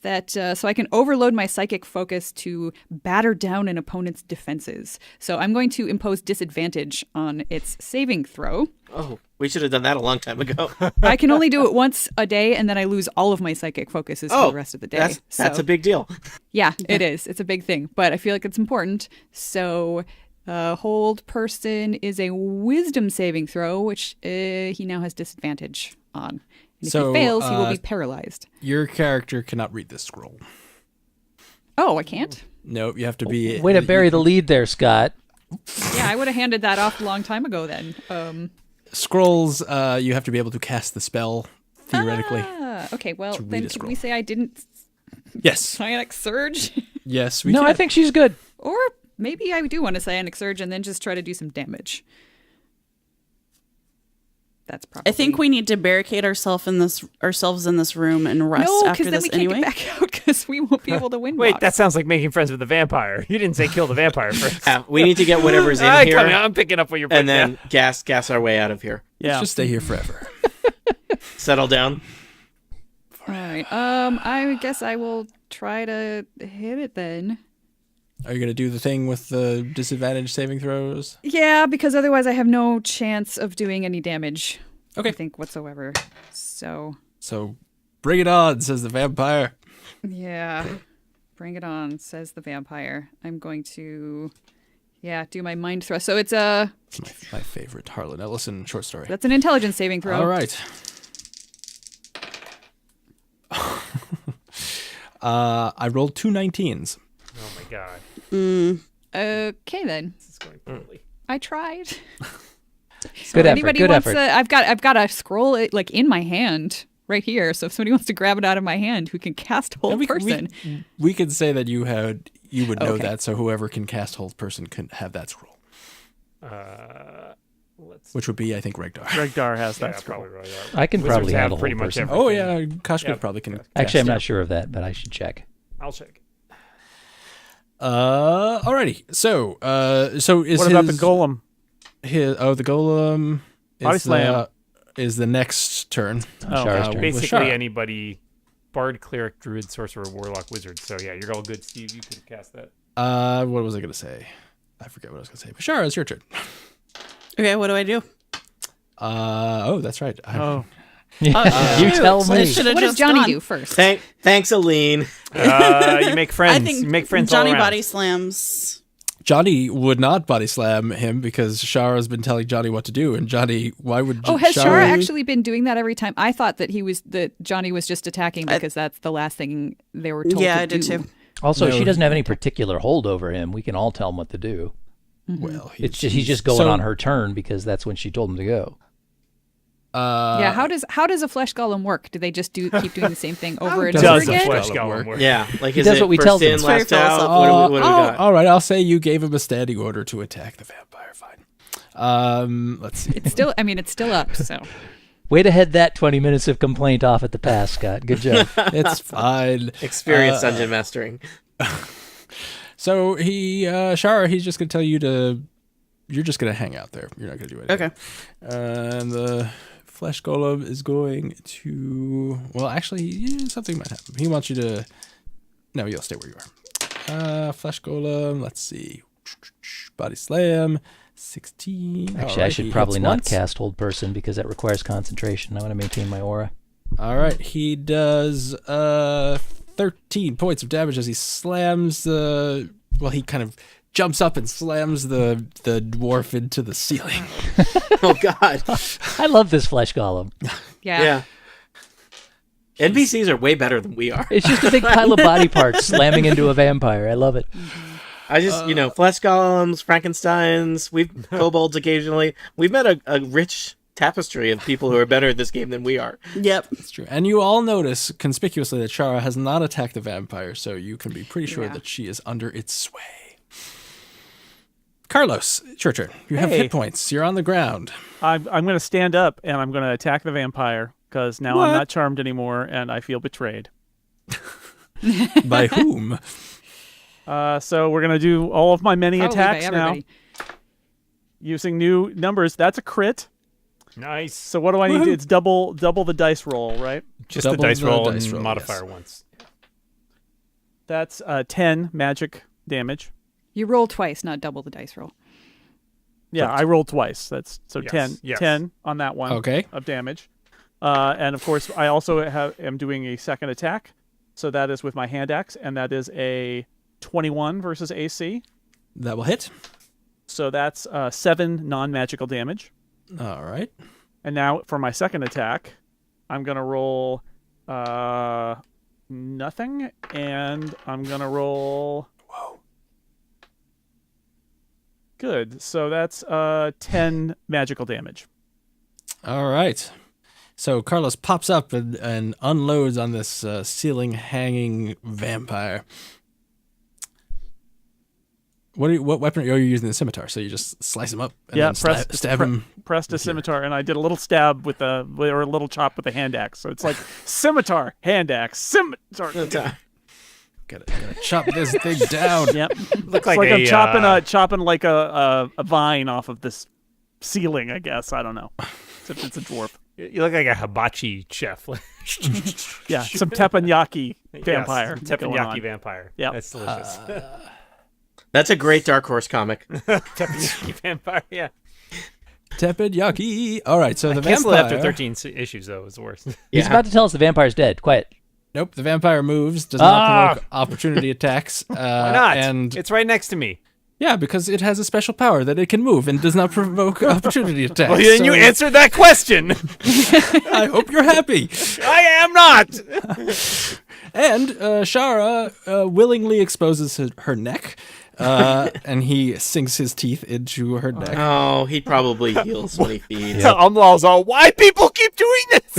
that so I can overload my psychic focus to batter down an opponent's defenses. So I'm going to impose disadvantage on its saving throw. Oh, we should have done that a long time ago. I can only do it once a day, and then I lose all of my psychic focuses for the rest of the day. That's a big deal. Yeah, it is. It's a big thing, but I feel like it's important. So Hold Person is a Wisdom saving throw, which he now has disadvantage on. And if So, he fails, he will be paralyzed. Your character cannot read this scroll. Oh, I can't? Nope, you have to be... Way to bury the lead there, Scott. Yeah, I would have handed that off a long time ago then. Scrolls, you have to be able to cast the spell, theoretically. Okay, well, To read then a can scroll. we say I didn't Yes. Psionic Surge? Yes, we No, can. I think she's good. Or maybe I do want to Psionic Surge and then just try to do some damage. That's probably... I think we need to barricade ourselves in this room and rest No, after because then this we can't anyway. get back out because we won't be able to win. Wait, that sounds like making friends with the vampire. You didn't say kill the vampire first. Yeah, we need to get whatever's in Alright, here, I'm picking up what you're putting and then down. gas our way out of here. Yeah. Let's just stay here forever. Settle down. All right. I guess I will try to hit it then. Are you going to do the thing with the disadvantage saving throws? Yeah, because otherwise I have no chance of doing any damage. Okay. I think whatsoever. So So, bring it on, says the vampire. yeah, bring it on, says the vampire. I'm going to, do my mind thrust. So it's It's my favorite Harlan Ellison short story. that's an intelligence saving throw. All right. I rolled 2 19s. Oh my god, Okay then. this is going poorly. I tried. Good effort. Anybody Good wants effort. I've got a scroll like in my hand right here. So if somebody wants to grab it out of my hand, who can cast Hold Person. We could say that you would know Okay. that, so whoever can cast Hold Person can have that scroll, Let's. which would be, I think, Regdar. Regdar has that Yeah, scroll. probably right. I can Wizards probably have handle pretty Hold much Person. everything. Oh, yeah, Koshka Yeah. probably can. Actually, I'm cast not sure of that, but I should check. I'll check. Alrighty. So is What about the golem? the golem Body slam. is the next turn. Oh, Shara's turn. with Basically, Shara. anybody, bard, cleric, druid, sorcerer, warlock, wizard. So yeah, you're all good, Steve. You could cast that. What was I gonna say? I forget what I was gonna say. But Shara, it's your turn. Okay, what do I do? Oh, that's right. You tell I me. should've What does just Johnny gone. do first? Thanks, Aline. You make friends. I think you make friends Johnny all around. body slams. Johnny would not body slam him because Shara's been telling Johnny what to do, and Johnny, why would? Oh, has Shara actually been doing that every time? I thought that Johnny was just attacking because that's the last thing they were told Yeah, to I did do. too. Also, No, she doesn't have any particular hold over him. We can all tell him what to do. Well, It's just he's just going on her turn because that's when she told him to go. Yeah, how does a flesh golem work? Do they just keep doing the same thing over and Does over a again? flesh Golem golem work? work? Yeah, like He is does it what we first tell him. in, It's last very out? philosophical. What do we got? all right, I'll say you gave him a standing order to attack the vampire. Fine. Let's see. It's still up. So Way to head that 20 minutes of complaint off at the pass, Scott. Good job. It's fine. Experience dungeon mastering. So Shara, he's just gonna tell you you're just gonna hang out there. You're not gonna do anything. Okay. And the flesh golem is going to. Well, actually, something might happen. He wants you to. No, you'll stay where you are. Flesh golem. Let's see. Body slam. 16. Actually, All I right, should he probably hits not once. cast Hold Person because that requires concentration. I want to maintain my aura. All right, he does 13 points of damage as he slams the. Well, he kind of jumps up and slams the dwarf into the ceiling. Oh God. I love this flesh golem. yeah. NPCs are way better than we are. It's just a big pile of body parts slamming into a vampire. I love it. I just, flesh golems, Frankensteins, kobolds occasionally. We've met a rich tapestry of people who are better at this game than we are. Yep. That's true. And you all notice conspicuously that Shara has not attacked the vampire, so you can be pretty sure that she is under its sway. Carlos, it's your turn. You have hit points. You're on the ground. I'm going to stand up and I'm going to attack the vampire because now I'm not charmed anymore and I feel betrayed. By whom? So we're going to do all of my many Probably attacks by now. everybody. Using new numbers. That's a crit. Nice. So what do I need to? It's double the dice roll, right? Just Double the dice the roll dice and roll, modifier yes. once. That's 10 magic damage. You roll twice, not double the dice roll. Yeah, I rolled twice. That's so Yes, 10. yes. 10 on that one. Okay. Of damage. And of course, I also am doing a second attack. So that is with my hand axe, and that is a 21 versus AC. That will hit. So that's 7 non-magical damage. All right. And now for my second attack, I'm going to roll nothing, and I'm going to roll... Whoa. Good. So that's 10 magical damage. All right. So Carlos pops up and unloads on this ceiling-hanging vampire. What weapon are you using? The scimitar, so you just slice him up and then stab him. Pressed a scimitar, and I did a little stab or a little chop with a hand axe. So it's like scimitar, hand axe, scimitar. Gotta chop this thing down. Yep. Look It's like a, I'm chopping like a vine off of this ceiling, I guess. I don't know. Except it's a dwarf. You look like a hibachi chef. Yeah, some teppanyaki vampire. Yes, going on. teppanyaki vampire. Yep. That's delicious. That's a great Dark Horse comic. Teppanyaki vampire, yeah. Teppanyaki. All right, so the Cancel vampire... it after 13 issues, though, is the worst. He's about to tell us the vampire's dead. Quiet. Nope, the vampire moves, does not provoke opportunity attacks. Why not? And It's right next to me. yeah, because it has a special power that it can move and does not provoke opportunity attacks. Well, then you So answered that question. I hope you're happy. I am not. And Shara willingly exposes her neck, and he sinks his teeth into her neck. Oh, he probably heals when he feeds. Umlal's all, why people keep doing this?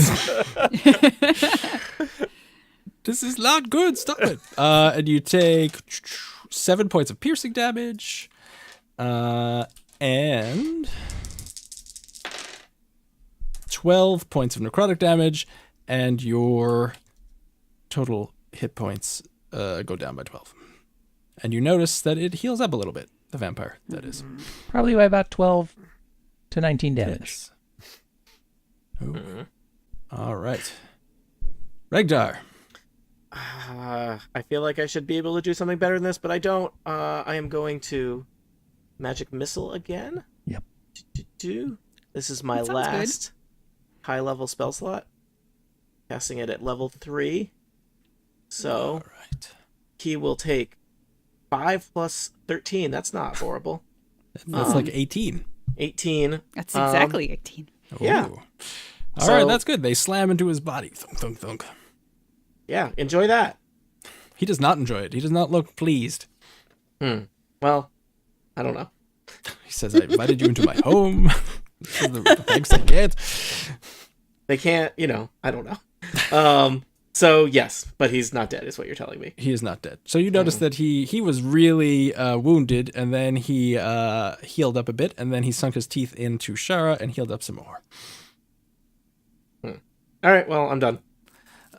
This is not good. Stop it. And you take 7 points of piercing damage, and 12 points of necrotic damage, and your total hit points go down by 12. And you notice that it heals up a little bit, the vampire, that is. Probably by about 12 to 19 damage. Yes. Ooh. All right. Regdar. I feel like I should be able to do something better than this, but I don't. I am going to Magic Missile again. Yep. This is my That sounds last high-level spell slot. Casting it at level 3. So, All right. he will take 5 plus 13. That's not horrible. That's like 18. 18. That's exactly 18. Yeah. Ooh. All So- right, that's good. They slam into his body. Thunk, thunk, thunk. Yeah, enjoy that. He does not enjoy it. He does not look pleased. Well, I don't know. He says, I invited you into my home. This is the thanks I get. They can't, I don't know. So, yes, but he's not dead, is what you're telling me. He is not dead. So you notice that he was really wounded, and then he healed up a bit, and then he sunk his teeth into Shara and healed up some more. All right, well, I'm done.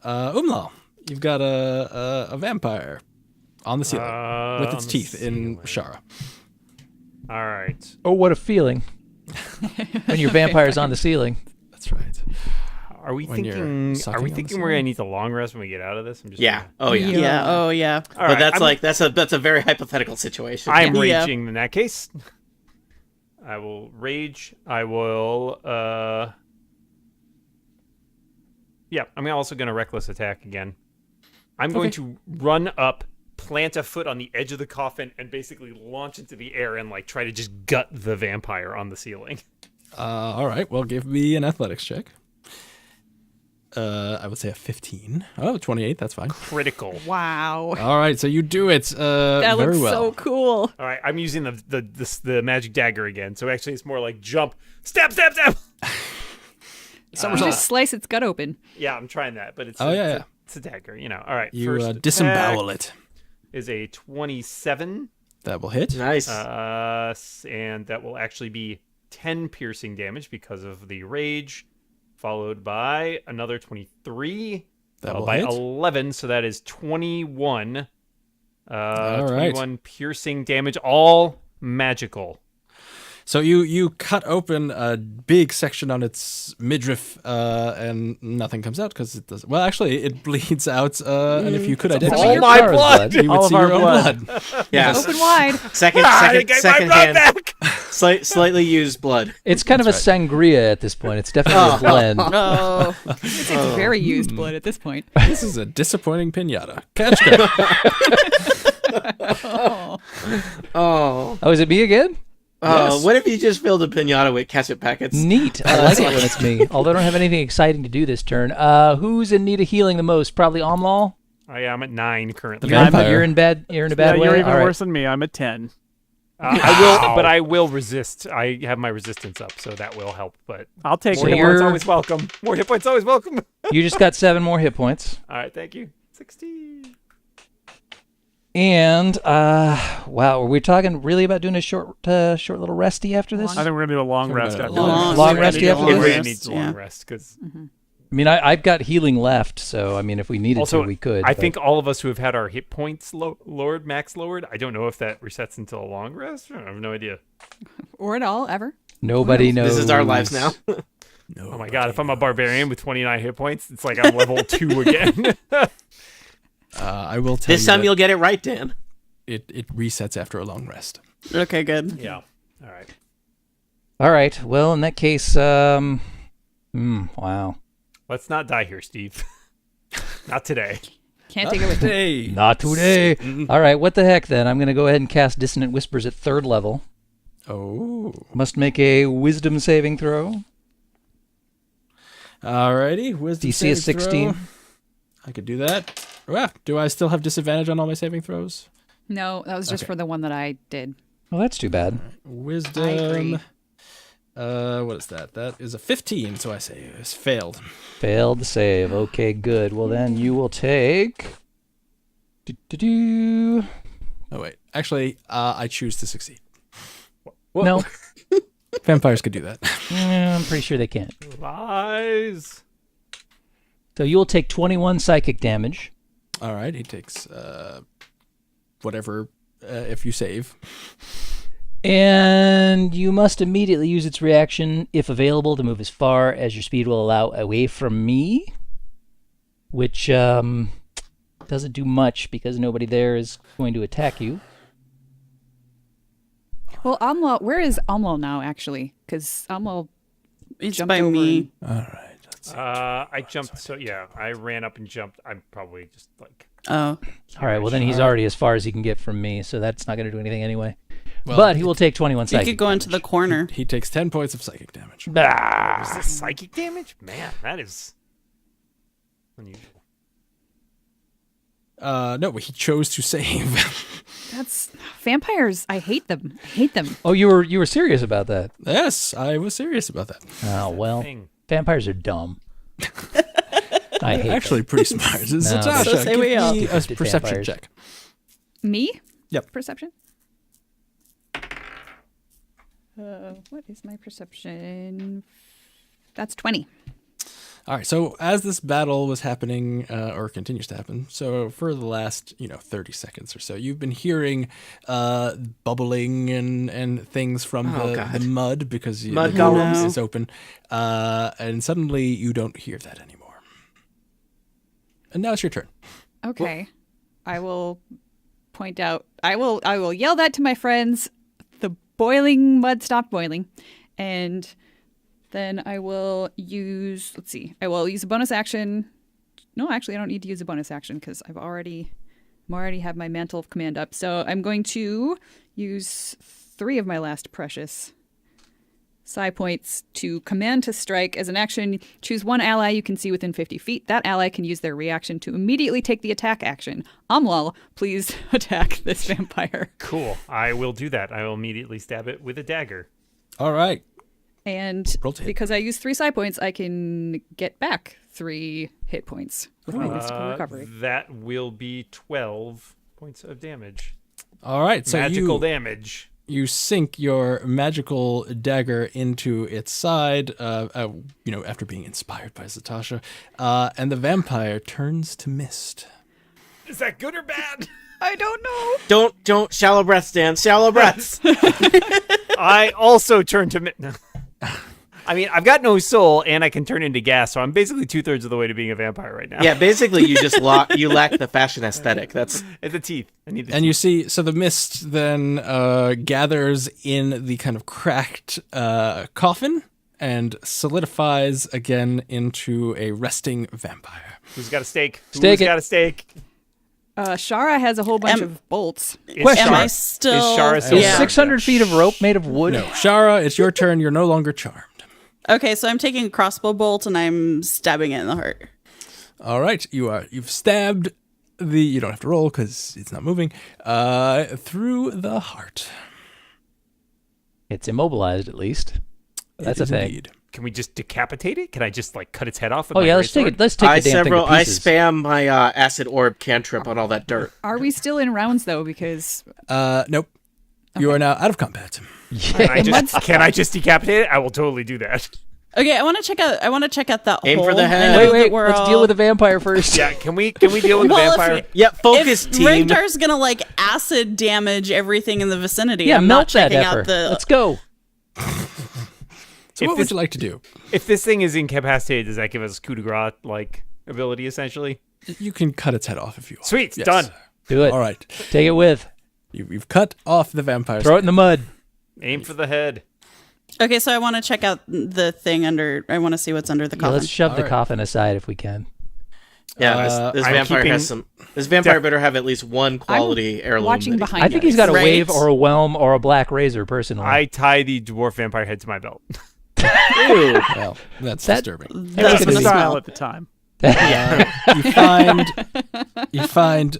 Umlal, you've got a vampire on the ceiling with its On the teeth in ceiling. Shara. All right. Oh, what a feeling. When your vampire's on the ceiling. That's right. Are we When you're thinking? sucking Are we on the thinking we're gonna need the long rest when we get out of this? I'm just Yeah. Oh, yeah. Yeah. Oh, yeah. All But right, that's that's a very hypothetical situation. I'm Yeah. raging in that case. I will rage. I will. Yeah, I'm also gonna reckless attack again. I'm going to run up, plant a foot on the edge of the coffin, and basically launch into the air and try to just gut the vampire on the ceiling. All right. Well, give me an athletics check. I would say a 15. Oh, 28, that's fine. Critical. Wow. All right, so you do it That very looks well. so cool. All right, I'm using the magic dagger again. So actually, it's more like jump, stab, stab, stab. You just slice its gut open. Yeah, I'm trying that, but it's it's a dagger. All right. You first disembowel attack it. is a 27. That will hit. Nice. And that will actually be 10 piercing damage because of the rage, followed by another 23, That followed will by hit. 11, so that is 21. All right. 21 piercing damage, all magical. So you cut open a big section on its midriff, and nothing comes out because it does. Well, actually, it bleeds out. And if you could identify all your my Tara's blood! you would All of see our your own blood. blood. Yeah. Open wide. Second I got my blood hand. back! Slightly used blood. It's kind of a sangria at this point. It's definitely a blend. Oh. It's very used blood at this point. This is a disappointing pinata. Ketchka. Oh. Oh, is it me again? Yes. What if you just filled a pinata with ketchup packets? Neat. I like it when it's me. Although I don't have anything exciting to do this turn. Who's in need of healing the most? Probably Omlal. I'm at 9 currently. The vampire. You're in bad. You're in a bad way. You're even All right. worse than me. I'm at 10. I will resist. I have my resistance up, so that will help. But I'll take more So hit it. points you're- always welcome. More hit points always welcome. You just got 7 more hit points. All right, thank you. 16. And wow, are we talking really about doing a short little resty after this? I think we're going to do a long rest after Long- this. Long we're rest gonna do after a It long this? really rest, needs a yeah. long rest because I mean, I've got healing left, so I mean, if we needed also to, we could. I but- think all of us who have had our hit points lowered, max lowered. I don't know if that resets until a long rest. I have no idea. Or at all, ever. nobody knows. This is our lives now. No. Oh my god! If I'm a barbarian with 29 hit points, it's like I'm level 2 again. I will tell This you time that you'll get it right, Dan. it resets after a long rest. Okay, good. Yeah. All right. All right. Well, in that case, wow. Let's not die here, Steve. Not today. Can't take it with me. Hey. Not today. All right. What the heck then? I'm going to go ahead and cast Dissonant Whispers at 3rd level. Oh. Must make a Wisdom saving throw. Alrighty. Wisdom DC is saving 16. throw. I could do that. Well, do I still have disadvantage on all my saving throws? No, that was just Okay. for the one that I did. Well, that's too bad. Wisdom. I agree. What is that? That is a 15, so I say it's failed. Failed the save. Okay, good. Well, then you will take. Do-do-do. Oh wait, actually, I choose to succeed. No, Vampires could do that. I'm pretty sure they can't. Lies. So you will take 21 psychic damage. All right, he takes whatever if you save. And you must immediately use its reaction, if available, to move as far as your speed will allow away from me. Which doesn't do much because nobody there is going to attack you. Well, Amlal, where is Amlal now, actually? Because Amlal It's jumped by over me. All right. Let's see. I jumped. So yeah, I ran up and jumped. I'm probably just like. Oh, All right, well, then he's already as far as he can get from me, so that's not going to do anything anyway. Well, But he will take 21 you psychic could go into the damage. corner. He takes 10 points of psychic damage. Is this psychic damage? Man, that is unusual. No, but he chose to save. That's vampires. I hate them. I hate them. Oh, you were serious about that? Yes, I was serious about that. Oh, well, Thing. vampires are dumb. I hate Actually, pretty smart. Zatasha, So say we give all. me a Stupid perception vampires. check. Me? Yep. Perception? What is my perception? That's 20. All right, so as this battle was happening, or continues to happen, so for the last, 30 seconds or so, you've been hearing bubbling and things from Oh, the God. mud because Mud the hole golems. is open, and suddenly you don't hear that anymore. And now it's your turn. Okay. I will point out. I will yell that to my friends. The boiling mud stopped boiling, and then I will use. Let's see. I will use a bonus action. No, actually, I don't need to use a bonus action because I'm already have my mantle of command up. So I'm going to use 3 of my last precious psi points to command to strike. As an action, choose one ally you can see within 50 feet. That ally can use their reaction to immediately take the attack action. Amlal, please attack this vampire. Cool. I will do that. I will immediately stab it with a dagger. All right. And Roll to hit. because I use 3 psi points, I can get back 3 hit points with my mystical recovery. That will be 12 points of damage. All right. So Magical damage. you sink your magical dagger into its side, after being inspired by Zatasha, and the vampire turns to mist. Is that good or bad? I don't know. Don't shallow breaths, Dan. Shallow breaths. I also turn to... No. I mean, I've got no soul, and I can turn into gas, so I'm basically 2/3 of the way to being a vampire right now. Yeah, basically you just lack the fashion aesthetic. That's It's the teeth. I need the And teeth. you see, so the mist then gathers in the kind of cracked coffin and solidifies again into a resting vampire. Who's got a stake? Stake Who's it. got a stake? Shara has a whole bunch of bolts. Is Am I Shara- still? Is Shara still yeah. 600 feet of rope made of wood. No, Shara, it's your turn. You're no longer charmed. Okay, so I'm taking a crossbow bolt and I'm stabbing it in the heart. All right, you've stabbed the. You don't have to roll because it's not moving. Through the heart. It's immobilized, at least. That's It a is thing. indeed. Can we just decapitate it? Can I just cut its head off with Oh my yeah, let's take greatsword? it. Let's take the damn thing to I pieces. spam my acid orb cantrip on all that dirt. Are we still in rounds though? Because Nope. You are now out of combat. Can I just decapitate it? I will totally do that. Okay, I want to check out that Aim hole. for the I head. know that Wait, we're let's all- deal with the vampire first. Yeah, can we deal with the Well, vampire? Yeah, focus If team. Regdar's gonna acid damage everything in the vicinity, Yeah, I'm melt not that checking heifer. out the. Let's go. So what would you like to do? If this thing is incapacitated, does that give us coup de grace ability essentially? You can cut its head off if you want. Sweet, Yes. done. Do it. All right. Take it with. You've cut off the vampire's Throw it in the mud. Aim for the head. Okay, so I want to check out the thing under. I want to see what's under the Yeah, coffin. let's shove the right. coffin aside if we can. Yeah, this I'm vampire keeping- has some. This vampire better have at least one quality heirloom. watching that he- behind I think us. he's got a Right. wave or a whelm or a black razor, personally. I tie the dwarf vampire head to my belt. Ooh. Well, that's That- disturbing. It was That's the gonna style smell. at the time. You find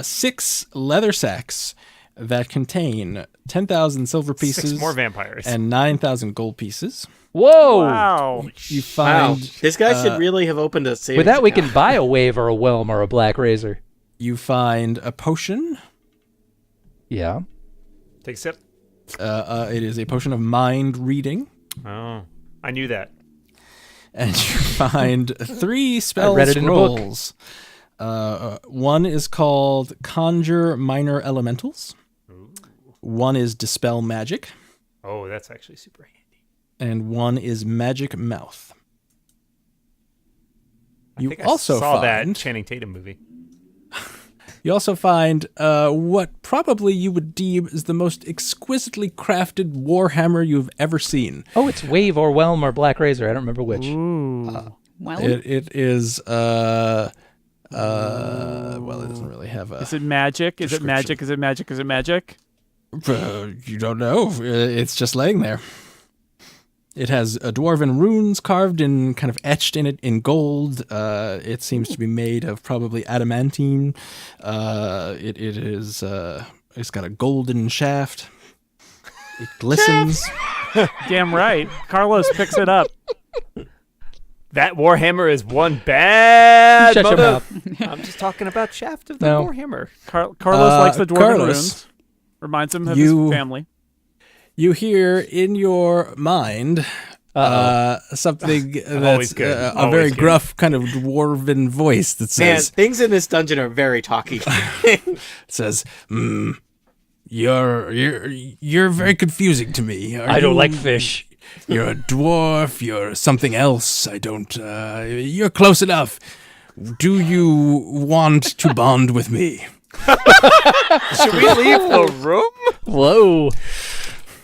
6 leather sacks that contain 10,000 silver pieces 6 more vampires. and 9,000 gold pieces. Whoa! Wow. You Wow, find this guy should really have opened a savings With that, we account. can buy a wave or a whelm or a black razor. you find a potion. Yeah. Take a sip. It is a potion of mind reading. Oh, I knew that. And you find 3 spell read it in a book. scrolls. One is called Conjure Minor Elementals. One is Dispel Magic. Oh, that's actually super handy. And one is Magic Mouth. I You think also I saw find that Channing Tatum movie. you also find what probably you would deem as the most exquisitely crafted warhammer you've ever seen. Oh, it's wave or whelm or black razor. I don't remember which. Well, It is well, it doesn't really have a. Is it magic? Is it magic? Is it magic? Is it magic? You don't know. It's just laying there. It has dwarven runes carved and kind of etched in it in gold. It seems to be made of probably adamantine. It is. It's got a golden shaft. It glistens. Damn right. Carlos picks it up. That Warhammer is one bad Shut your mother. mouth. I'm just talking about Shaft of the No. Warhammer. Carlos likes the dwarven Carlos, runes. Reminds him of you- his family. You hear in your mind something Always that's good. a Always very good. gruff kind of dwarven voice that Man, says, things in this dungeon are very talky. you're very confusing to me. I don't like fish. You're a dwarf. You're something else. I don't. You're close enough. Do you want to bond with me? Should we leave the room? Whoa.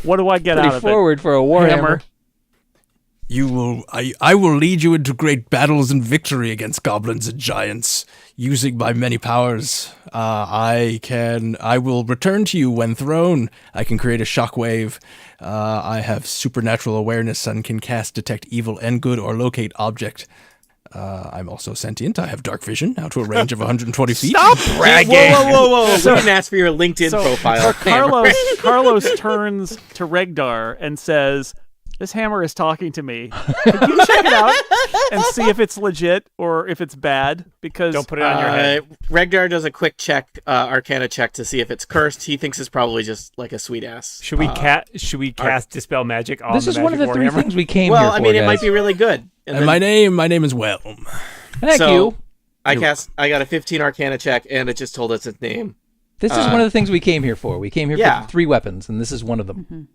What do I get Pretty out of forward for a it? warhammer. Hammer. I will lead you into great battles and victory against goblins and giants using my many powers. I will return to you when thrown. I can create a shockwave. I have supernatural awareness and can cast detect evil and good or locate object. I'm also sentient. I have dark vision out to a range of 120 feet. Stop bragging! Whoa. We didn't ask for your LinkedIn profile. So Carlos turns to Regdar and says, "This hammer is talking to me. Could you check it out and see if it's legit or if it's bad? Because Don't put it on your head. Regdar does a quick check, Arcana check to see if it's cursed. He thinks it's probably just like a sweet ass. Should we cast Dispel Magic on This the is one of the Magic three Warhammer? things we came here for, Well, I mean, it might guys. be really good. And And then- my name is Whelm. Thank so, you. I got a 15 Arcana check, and it just told us its name. This is one of the things we came here for. We came here Yeah. for 3 weapons, and this is one of them.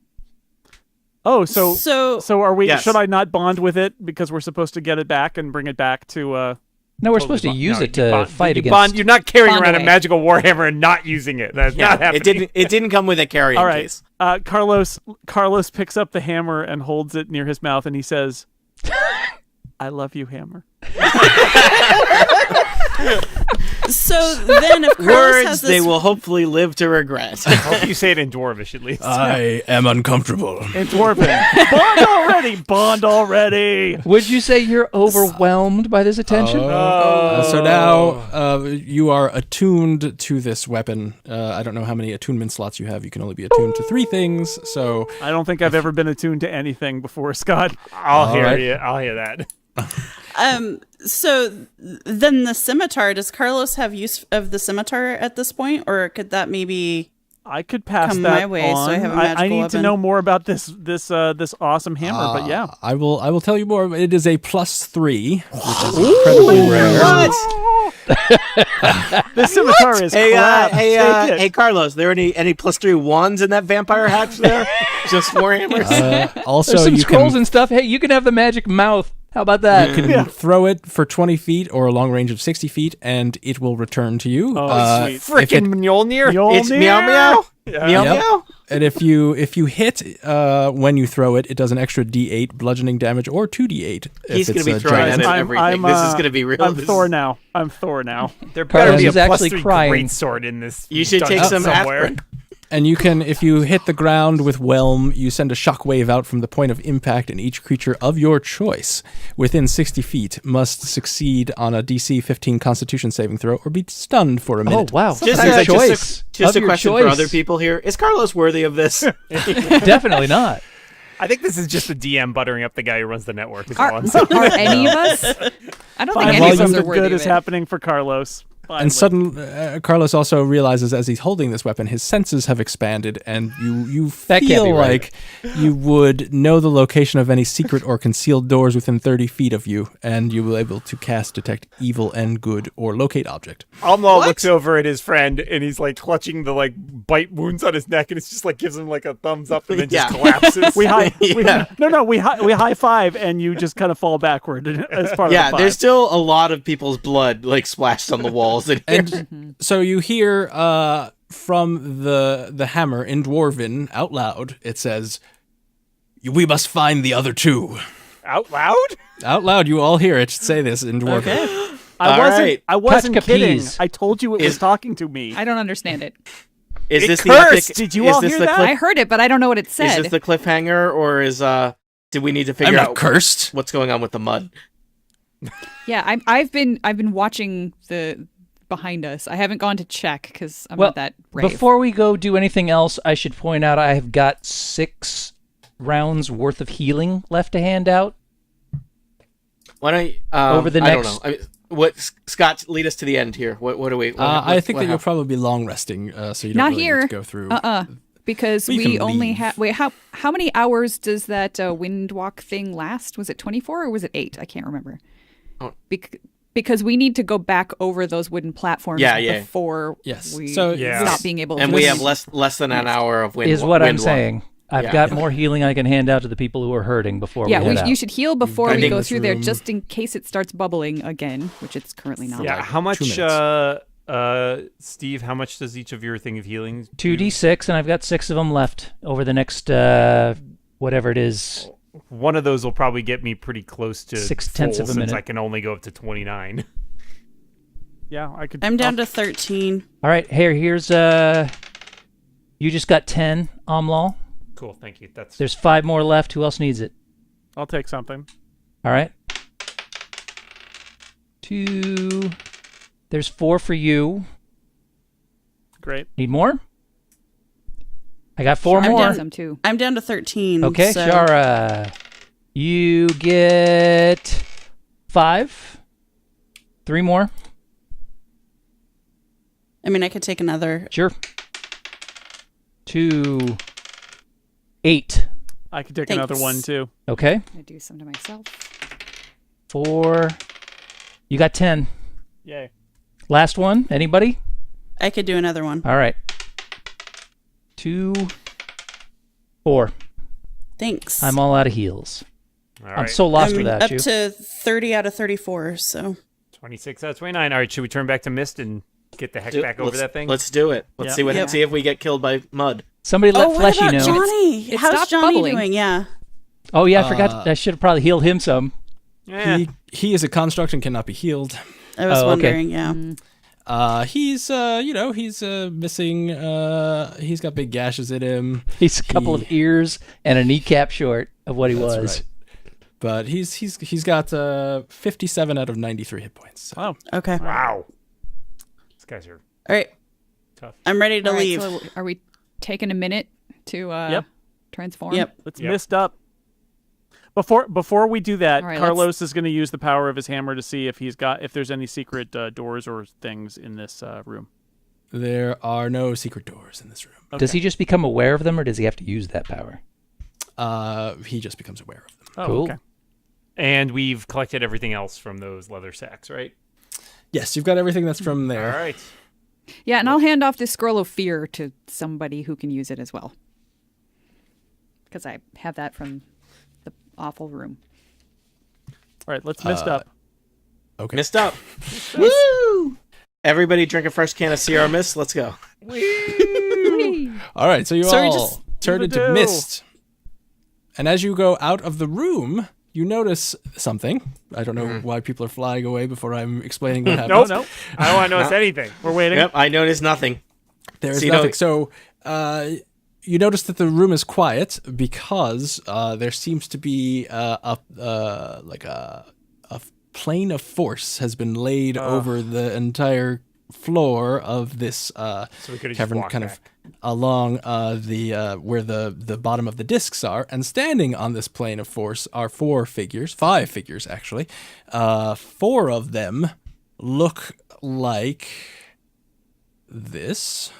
oh, so So are we? Yes. Should I not bond with it because we're supposed to get it back and bring it back to? No, we're supposed to use it to fight you against. Bond, you're not carrying Bond around away. a magical Warhammer and not using it. That's not happening. It didn't come with a carrying All right. case. Carlos picks up the hammer and holds it near his mouth, and he says, "I love you, hammer." so then if Carlos Words has they this will hopefully live to regret. I hope you say it in Dwarvish at least. I am uncomfortable. And Dwarven, bond already. Would you say you're overwhelmed by this attention? So now you are attuned to this weapon. I don't know how many attunement slots you have. You can only be attuned to 3 things. So I don't think I've ever been attuned to anything before, Scott. I'll hear right. you. I'll hear that. so then the scimitar, does Carlos have use of the scimitar at this point, or could that maybe I could pass Come that my way, so on. I have a I magical need to weapon. know more about this awesome hammer, but yeah. I will tell you more. It is a +3, which is incredibly rare. This scimitar is crap. Take it. Hey, Carlos, there any +3 wands in that vampire hatch there? Just warhammers. Also, There's some you scrolls can and stuff. Hey, you can have the magic mouth. How about that? throw it for 20 feet or a long range of 60 feet, and it will return to you. Oh, sweet. Freaking Mjolnir. It's meow meow. Meow Yep. meow. And if you hit when you throw it, it does an extra D8 bludgeoning damage or 2D8. He's if going it's to be a throwing giant. at everything. This is going to be real. I'm This Thor is- now. I'm Thor now. There better Carlos be a is actually +3 crying. greatsword in this. You should take dungeon some somewhere. aspirin. And you can, if you hit the ground with Whelm, you send a shockwave out from the point of impact, and each creature of your choice within 60 feet must succeed on a DC 15 Constitution saving throw or be stunned for a Oh minute. wow! Just Nice a- choice. Just Of a your question choice. for other people here: is Carlos worthy of this? Definitely not. I think this is just the DM buttering up the guy who runs the network. Is all Are, I'm saying. are any of us? I don't think Finally, any of us are something worthy good of is it. happening for Carlos. Finally. And suddenly, Carlos also realizes as he's holding this weapon, his senses have expanded, and you That can't be feel right. like you would know the location of any secret or concealed doors within 30 feet of you, and you will be able to cast detect evil and good or locate object. Almal looks over at his friend and he's like clutching the like bite wounds on his neck, and it's just like gives him like a thumbs up and then just collapses. we high, Yeah. we high five, and you just kind of fall backward as part Yeah, of the there's five. still a lot of people's blood like splashed on the walls. In here. And so you hear from the hammer in Dwarven out loud, it says, "We must find the other 2." Out loud? Out loud, you all hear it say this in Dwarven. I wasn't Touch kidding. capes. I told you it was talking to me. I don't understand it. Is It this cursed! the epic? Did you is all this hear the that? cliff- I heard it, but I don't know what it Is said. this the cliffhanger, or is did we need to I'm figure not out cursed. what's going on with the mud? Yeah, I've been watching the behind us. I haven't gone to check because I'm Well, not that brave. before we go do anything else, I should point out I have got 6 rounds worth of healing left to hand out. Why don't you, Over the I don't next- know. What Scott, lead us to the end here. What do we? I think that you'll happened? probably be long resting, so you don't Not really here. need to go through. because We we can only leave. have. Wait, how many hours does that windwalk thing last? Was it 24 or was it 8? I can't remember. Oh. Because we need to go back over those wooden platforms Yeah. before Yes. we So- Yeah. stop being able to. And we have less than an hour of wind. Is what I'm wind walk. saying. I've Yeah. got more healing I can hand out to the people who are hurting before Yeah, we head out. you should heal before I we think go this through there, room- just in case it starts bubbling again, which it's currently not. Yeah, like how 2 much, minutes. Steve, how much does each of your thing of healing do? 2d6, and I've got 6 of them left over the next, whatever it is, one of those will probably get me pretty close to 0.6 full, of a since minute. I can only go up to 29. Yeah, I could. I'm down to 13. All right, here's you just got 10, Amlal. Cool, thank you. That's There's 5 more left. Who else needs it? I'll take something. All right. 2. There's 4 for you. Great. Need more? I got 4 I'm more. down- Some too. I'm down to 13. Okay, so Shara. You get 5. 3 more. I mean, I could take another. Sure. 2. 8. I could take Thanks. another one too. Okay. I'm gonna do some to myself. 4. You got 10. Yay. Last one. Anybody? I could do another one. All right. 2. 4. Thanks. I'm all out of heals. all I'm right. so lost I'm without up you. to 30 out of 34. So 26 out of 29. All right, should we turn back to Mist and get the heck back over let's, that thing? Let's do it. Let's Yeah. see what Yep. see if we get killed by mud. Somebody let oh, what Fleshy about know. Johnny? It How's stopped Johnny bubbling. doing? Yeah. Oh yeah, I forgot. I should have probably healed him some. Eh, He is a construct and cannot be healed. I was Oh, okay. wondering. Yeah. He's he's missing. He's got big gashes in him. He's a couple of ears and a kneecap short of what he That's was. right. But he's got 57 out of 93 hit points. So. Wow. Okay. All wow. These guys are right. tough. I'm ready to All right, leave. so are we taking a minute to Yep. transform? Yep. Let's Yep. mist up. Before we do that, All right, Carlos is going to use the power of his hammer to see if there's any secret doors or things in this room. There are no secret doors in this room. Does he just become aware of them, or does he have to use that power? He just becomes aware of them. Oh, Cool. okay. And we've collected everything else from those leather sacks, right? Yes, you've got everything that's from there. All right. Yeah, and I'll hand off this scroll of fear to somebody who can use it as well. Because I have that from the awful room. All right, let's mist up. Okay. Missed up. Woo! Everybody drink a fresh can of Sierra Mist. Let's go. All right, so you So we all just- turn into Do-do-do. mist. And as you go out of the room, you notice something. I don't know why people are flying away before I'm explaining what No, happens. no, I don't want to notice anything. we're waiting. Yep, I noticed nothing. There's So you know- nothing. So you notice that the room is quiet because there seems to be a plane of force has been laid over the entire floor of this So we could have just cavern, walked kind back. of along the where the bottom of the discs are, and standing on this plane of force are 5 figures actually. 4 of them look like this.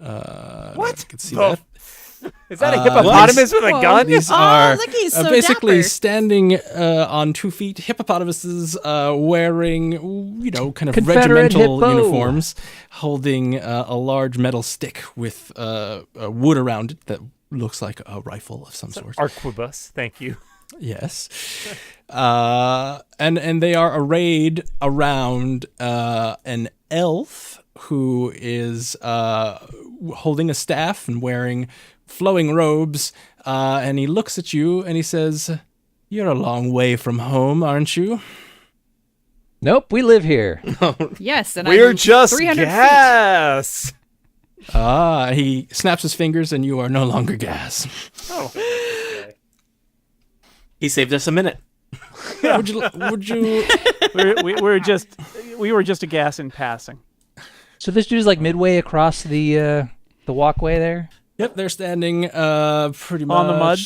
What? You can see The that. Is that a hippopotamus with a gun? These Oh, are look, he's so basically dapper. standing on 2 feet, hippopotamuses wearing, kind of Confederate regimental hippo. uniforms, holding a large metal stick with wood around it that looks like a rifle of some sort. Arquebus, thank you. Yes. And they are arrayed around an elf who is holding a staff and wearing flowing robes. And he looks at you and he says, "You're a long way from home, aren't you?" Nope, we live here. Yes, and We're I'm just 300 feet. gas. He snaps his fingers and you are no longer gas. Oh. He saved us a minute. Would you we were just a gas in passing. So this dude's like midway across the walkway there. Yep, they're standing pretty much On the mud?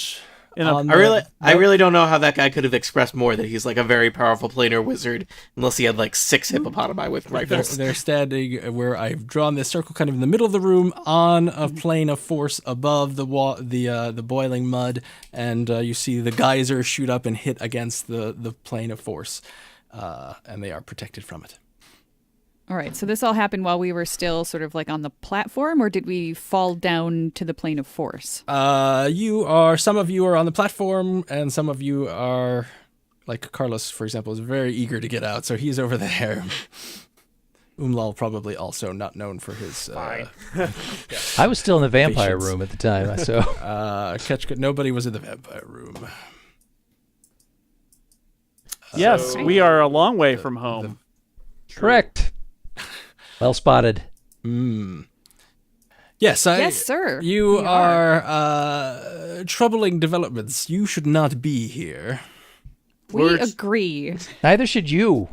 I really don't know how that guy could have expressed more that he's like a very powerful planar wizard, unless he had like 6 hippopotami with rifles. They're standing where I've drawn this circle, kind of in the middle of the room, on a plane of force above the wall, the boiling mud, and you see the geyser shoot up and hit against the plane of force, and they are protected from it. All right, so this all happened while we were still sort of like on the platform, or did we fall down to the plane of force? Some of you are on the platform, and some of you are, like Carlos, for example, is very eager to get out, so he's over there. Umlal probably also not known for his. Fine. I was still in the vampire Patience. room at the time, so Ketchka, nobody was in the vampire room. Yes, we are a long way from home. correct. Well spotted. Yes, Yes, sir. You We are troubling developments. You should not be here. We agree. Neither should you.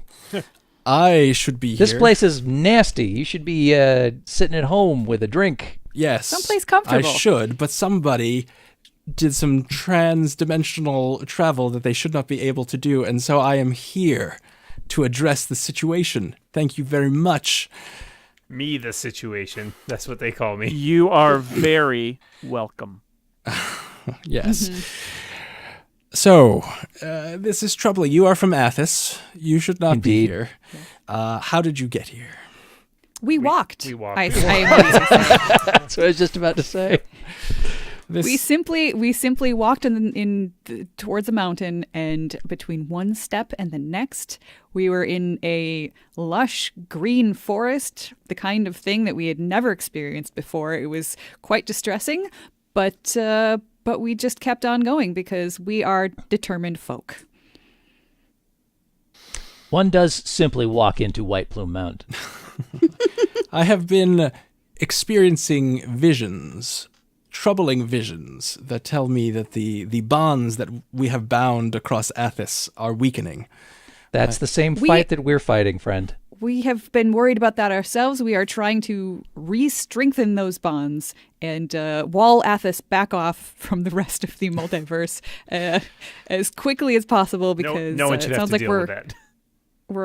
I should be This here. place is nasty. You should be sitting at home with a drink. Yes. Someplace comfortable. I should, but somebody did some trans-dimensional travel that they should not be able to do, and so I am here to address the situation. Thank you very much. Me, the situation. That's what they call me. You are very welcome. Yes. So, this is troubling. You are from Athos. You should not be Indeed. here. How did you get here? We walked. we walked. I That's what I was just about to say. We simply walked towards a mountain, and between one step and the next, we were in a lush green forest, the kind of thing that we had never experienced before. It was quite distressing, but we just kept on going because we are determined folk. One does simply walk into White Plume Mountain. I have been experiencing visions, troubling visions, that tell me that the bonds that we have bound across Athos are weakening. That's the same fight that we're fighting, friend. We have been worried about that ourselves. We are trying to re-strengthen those bonds and wall Athos back off from the rest of the multiverse as quickly as possible because no one should it have sounds to like deal with that.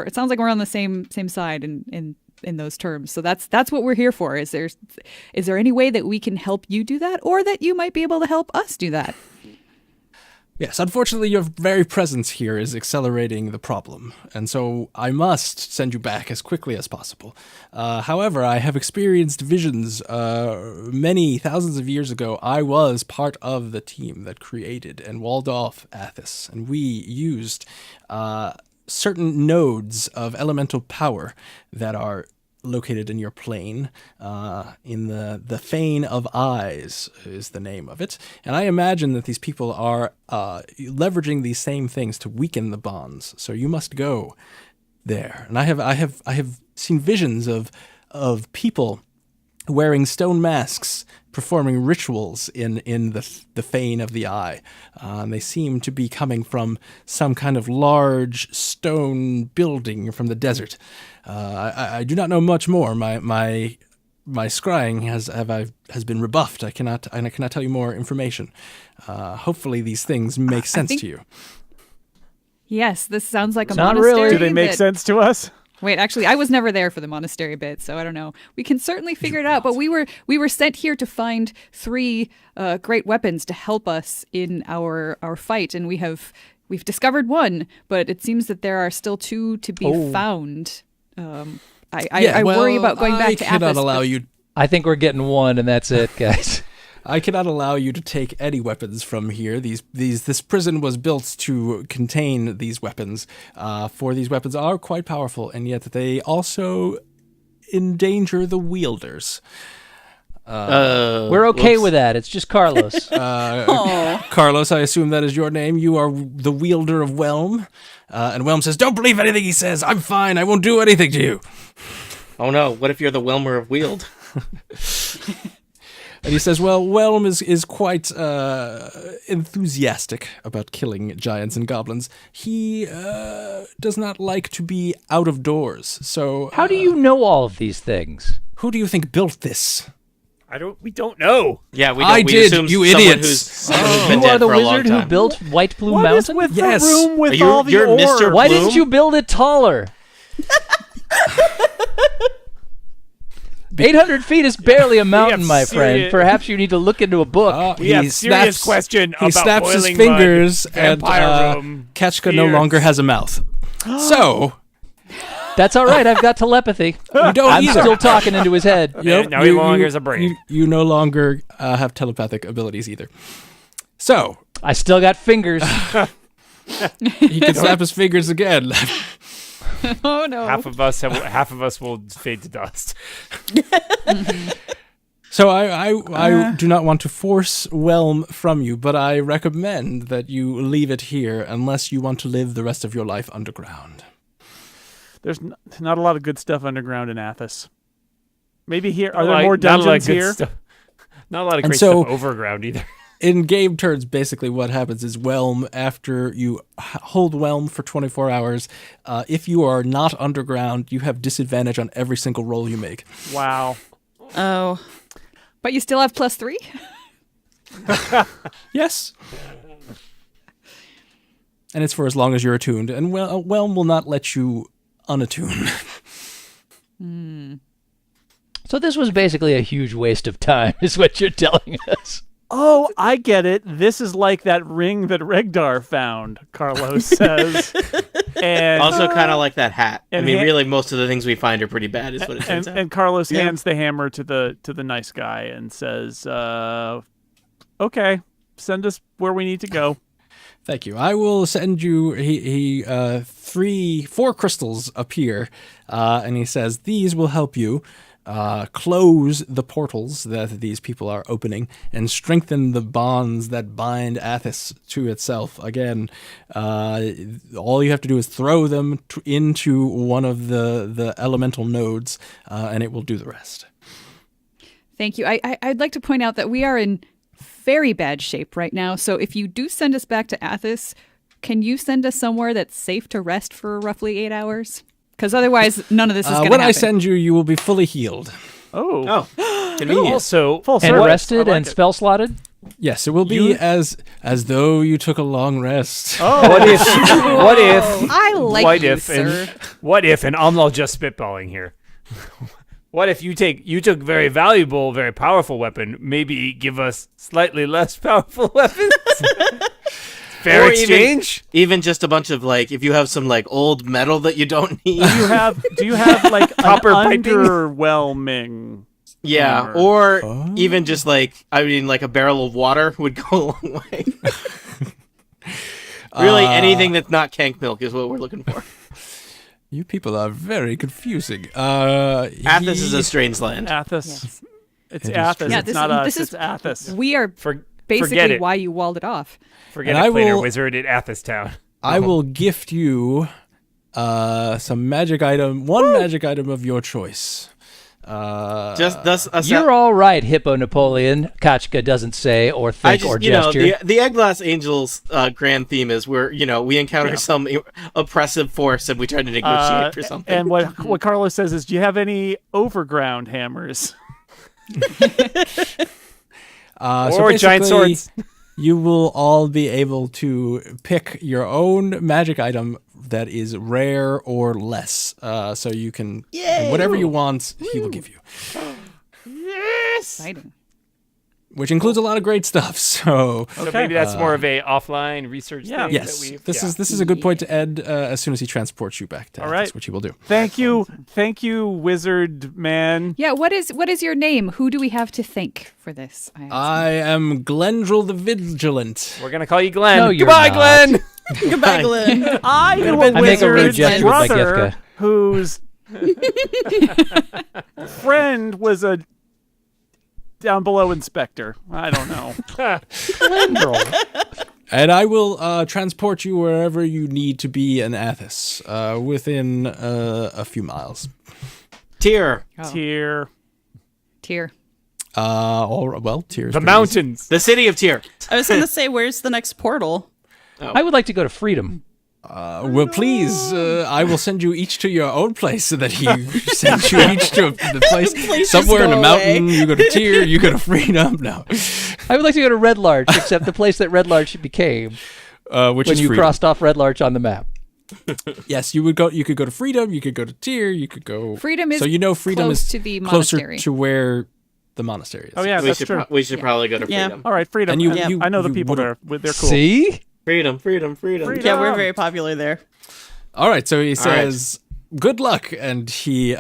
it sounds like we're on the same side in those terms. So that's what we're here for. Is there any way that we can help you do that, or that you might be able to help us do that? Yes, unfortunately, your very presence here is accelerating the problem, and so I must send you back as quickly as possible. However, I have experienced visions many thousands of years ago. I was part of the team that created and walled off Athos, and we used certain nodes of elemental power that are located in your plane, in the Fane of Eyes is the name of it. And I imagine that these people are leveraging these same things to weaken the bonds. So you must go there. And I have seen visions of people wearing stone masks, performing rituals in the Fane of the Eye. They seem to be coming from some kind of large stone building from the desert. I do not know much more. My scrying has been rebuffed. I cannot tell you more information. Hopefully these things make sense to you. Yes, this sounds like a Not monastery. really. Do they make sense to us? Wait, actually, I was never there for the monastery bit, so I don't know. We can certainly figure it out. But we were sent here to find 3 great weapons to help us in our fight, and we've discovered one, but it seems that there are still 2 to be found. I worry about going back to I cannot Athos. allow you. I think we're getting one, and that's it, guys. I cannot allow you to take any weapons from here. This prison was built to contain these weapons. For these weapons are quite powerful, and yet they also endanger the wielders. We're okay with that. It's just Carlos. Carlos, I assume that is your name. You are the wielder of Whelm. And Whelm says, "Don't believe anything he says. I'm fine. I won't do anything to you." Oh no, what if you're the Wilmer of Weald? And he says, well, Whelm is quite enthusiastic about killing giants and goblins. He does not like to be out of doors. So How do you know all of these things? who do you think built this? We don't know. Yeah, we I don't. We did, assume you someone idiots. someone who's been You are dead the for a long wizard who time. built White Plume What is Mountain? with Yes. the room with Are you- all the you're ore? Mr. Why Bloom? didn't you build it taller? 800 feet is barely a mountain, my friend. serious- Perhaps you need to look into a book. We have serious question He about snaps his boiling fingers, mud, and vampire room, Ketchka no fierce. longer has a mouth. So That's all right. I've got telepathy. you don't I'm either. still talking into his head. Yep. Now he no longer has a brain. You no longer have telepathic abilities either. So I still got fingers. he can snap his fingers again. Oh no. half of us will fade to dust. So I do not want to force Whelm from you, but I recommend that you leave it here unless you want to live the rest of your life underground. There's not a lot of good stuff underground in Athos. Maybe here. Are there Like, more not a lot of dungeons good here? stuff. Not a lot of And great so- stuff overground either. In game turns, basically what happens is Whelm, after you hold Whelm for 24 hours, if you are not underground, you have disadvantage on every single roll you make. Wow. Oh. But you still have +3? Yes. And it's for as long as you're attuned. And Whelm will not let you unattune. So this was basically a huge waste of time, is what you're telling us. Oh, I get it. This is like that ring that Regdar found, Carlos says. And Also, kind of like that hat. I and mean, ha- really, most of the things we find are pretty bad, is what it turns out. and Carlos Yeah. hands the hammer to the nice guy and says, "Okay, send us where we need to go." Thank you. I will send you 4 crystals appear, and he says these will help you close the portals that these people are opening and strengthen the bonds that bind Athos to itself. Again, all you have to do is throw them into one of the elemental nodes, and it will do the rest. Thank you. I'd like to point out that we are in very bad shape right now. So if you do send us back to Athos, can you send us somewhere that's safe to rest for roughly 8 hours? Because otherwise, none of this is going to When happen. I send you, you will be fully healed. Oh, Oh, convenient. Also, full And service. rested I like and it. spell slotted? Yes, it will be as though you took a long rest. Oh, what if I like what you, if sir. and Amlal just spitballing here. What if you took very valuable, very powerful weapon, maybe give us slightly less powerful weapons? Fair Or exchange? Even just a bunch of, like, if you have some, like, old metal that you don't need. do you have like Copper an piping? underwhelming? Yeah, Hammer. or even just, like, I mean, like a barrel of water would go a long way. Really, anything that's not kank milk is what we're looking for. You people are very confusing. Athos is a strange land. Athos. Yes. It's It is Athos. true. Yeah, It's this- not us. this is- It's Athos. We are Forget basically it. why you walled it off. Forget And it, I Planar will- Wizard at Athos Town. I will gift you some magic item, one magic item of your choice. Just thus, You're all right, Hippo Napoleon. Kachka doesn't say or think or gesture. the Eglath Angels grand theme is where we encounter some oppressive force and we try to negotiate for something. And what Carlos says is, do you have any overground hammers? Or giant basically, swords. You will all be able to pick your own magic item that is rare or less. So you can whatever you want, he will give you, Exciting. which includes a lot of great stuff. So So maybe that's more of a offline research Yeah. thing. yes, that we've, this is a good point to end as soon as he transports you back to All Athos, right. which he will do. Thank you, wizard man. Yeah, what is your name? Who do we have to thank for this? I am Glendril the Vigilant. We're gonna call you Glenn. No, you're Goodbye, not. Glenn. Goodbye, Glenn. I knew I a make a rude wizard's gesture with my brother Gefka. whose friend was a down below inspector. I don't know. And I will transport you wherever you need to be in Athos, within a few miles. Tyr, Tier. Tier. Tears. The mountains. the city of Tyr. I was going to say, where's the next portal? I would like to go to Freedom. Well, please, I will send you each to your own place so that he sends you each to the place Places somewhere in go a mountain. away. You go to Tyr, you go to Freedom. No, I would like to go to Red Larch, except the place that Red Larch became which when is you Freedom. crossed off Red Larch on the map. Yes, you would go. You could go to Freedom. You could go to Tyr. You could go. Freedom is so Freedom close is to the closer monastery. to where the monastery is. Oh yeah, we that's should true. we should probably go to Yeah. Freedom. All right, freedom. And you- Yeah. you- I know the you people there. would've- They're cool. See? Freedom. Yeah, we're very popular there. All right, so he right. says, "Good luck," and he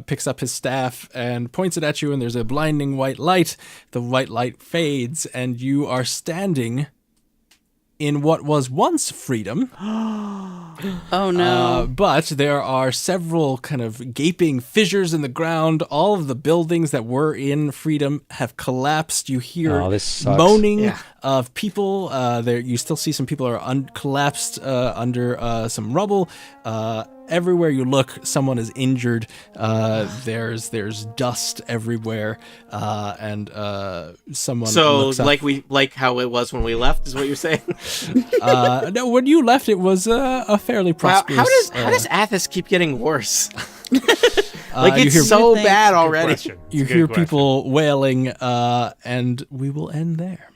picks up his staff and points it at you, and there's a blinding white light. The white light fades, and you are standing in what was once freedom. Oh no. But there are several kind of gaping fissures in the ground. All of the buildings that were in freedom have collapsed. You hear this sucks. moaning of people. There, you still see some people are collapsed under some rubble. Everywhere you look, someone is injured. There's dust everywhere, and someone. So looks up. like how it was when we left is what you're saying. No, when you left, it was a fairly Wow, prosperous. how does Athos keep getting worse? you It's hear- so Thanks. bad Good already. question. It's a You good hear question. people wailing, and we will end there.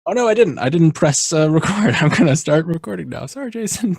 Oh no, I didn't. I didn't press record. I'm gonna start recording now. Sorry, Jason.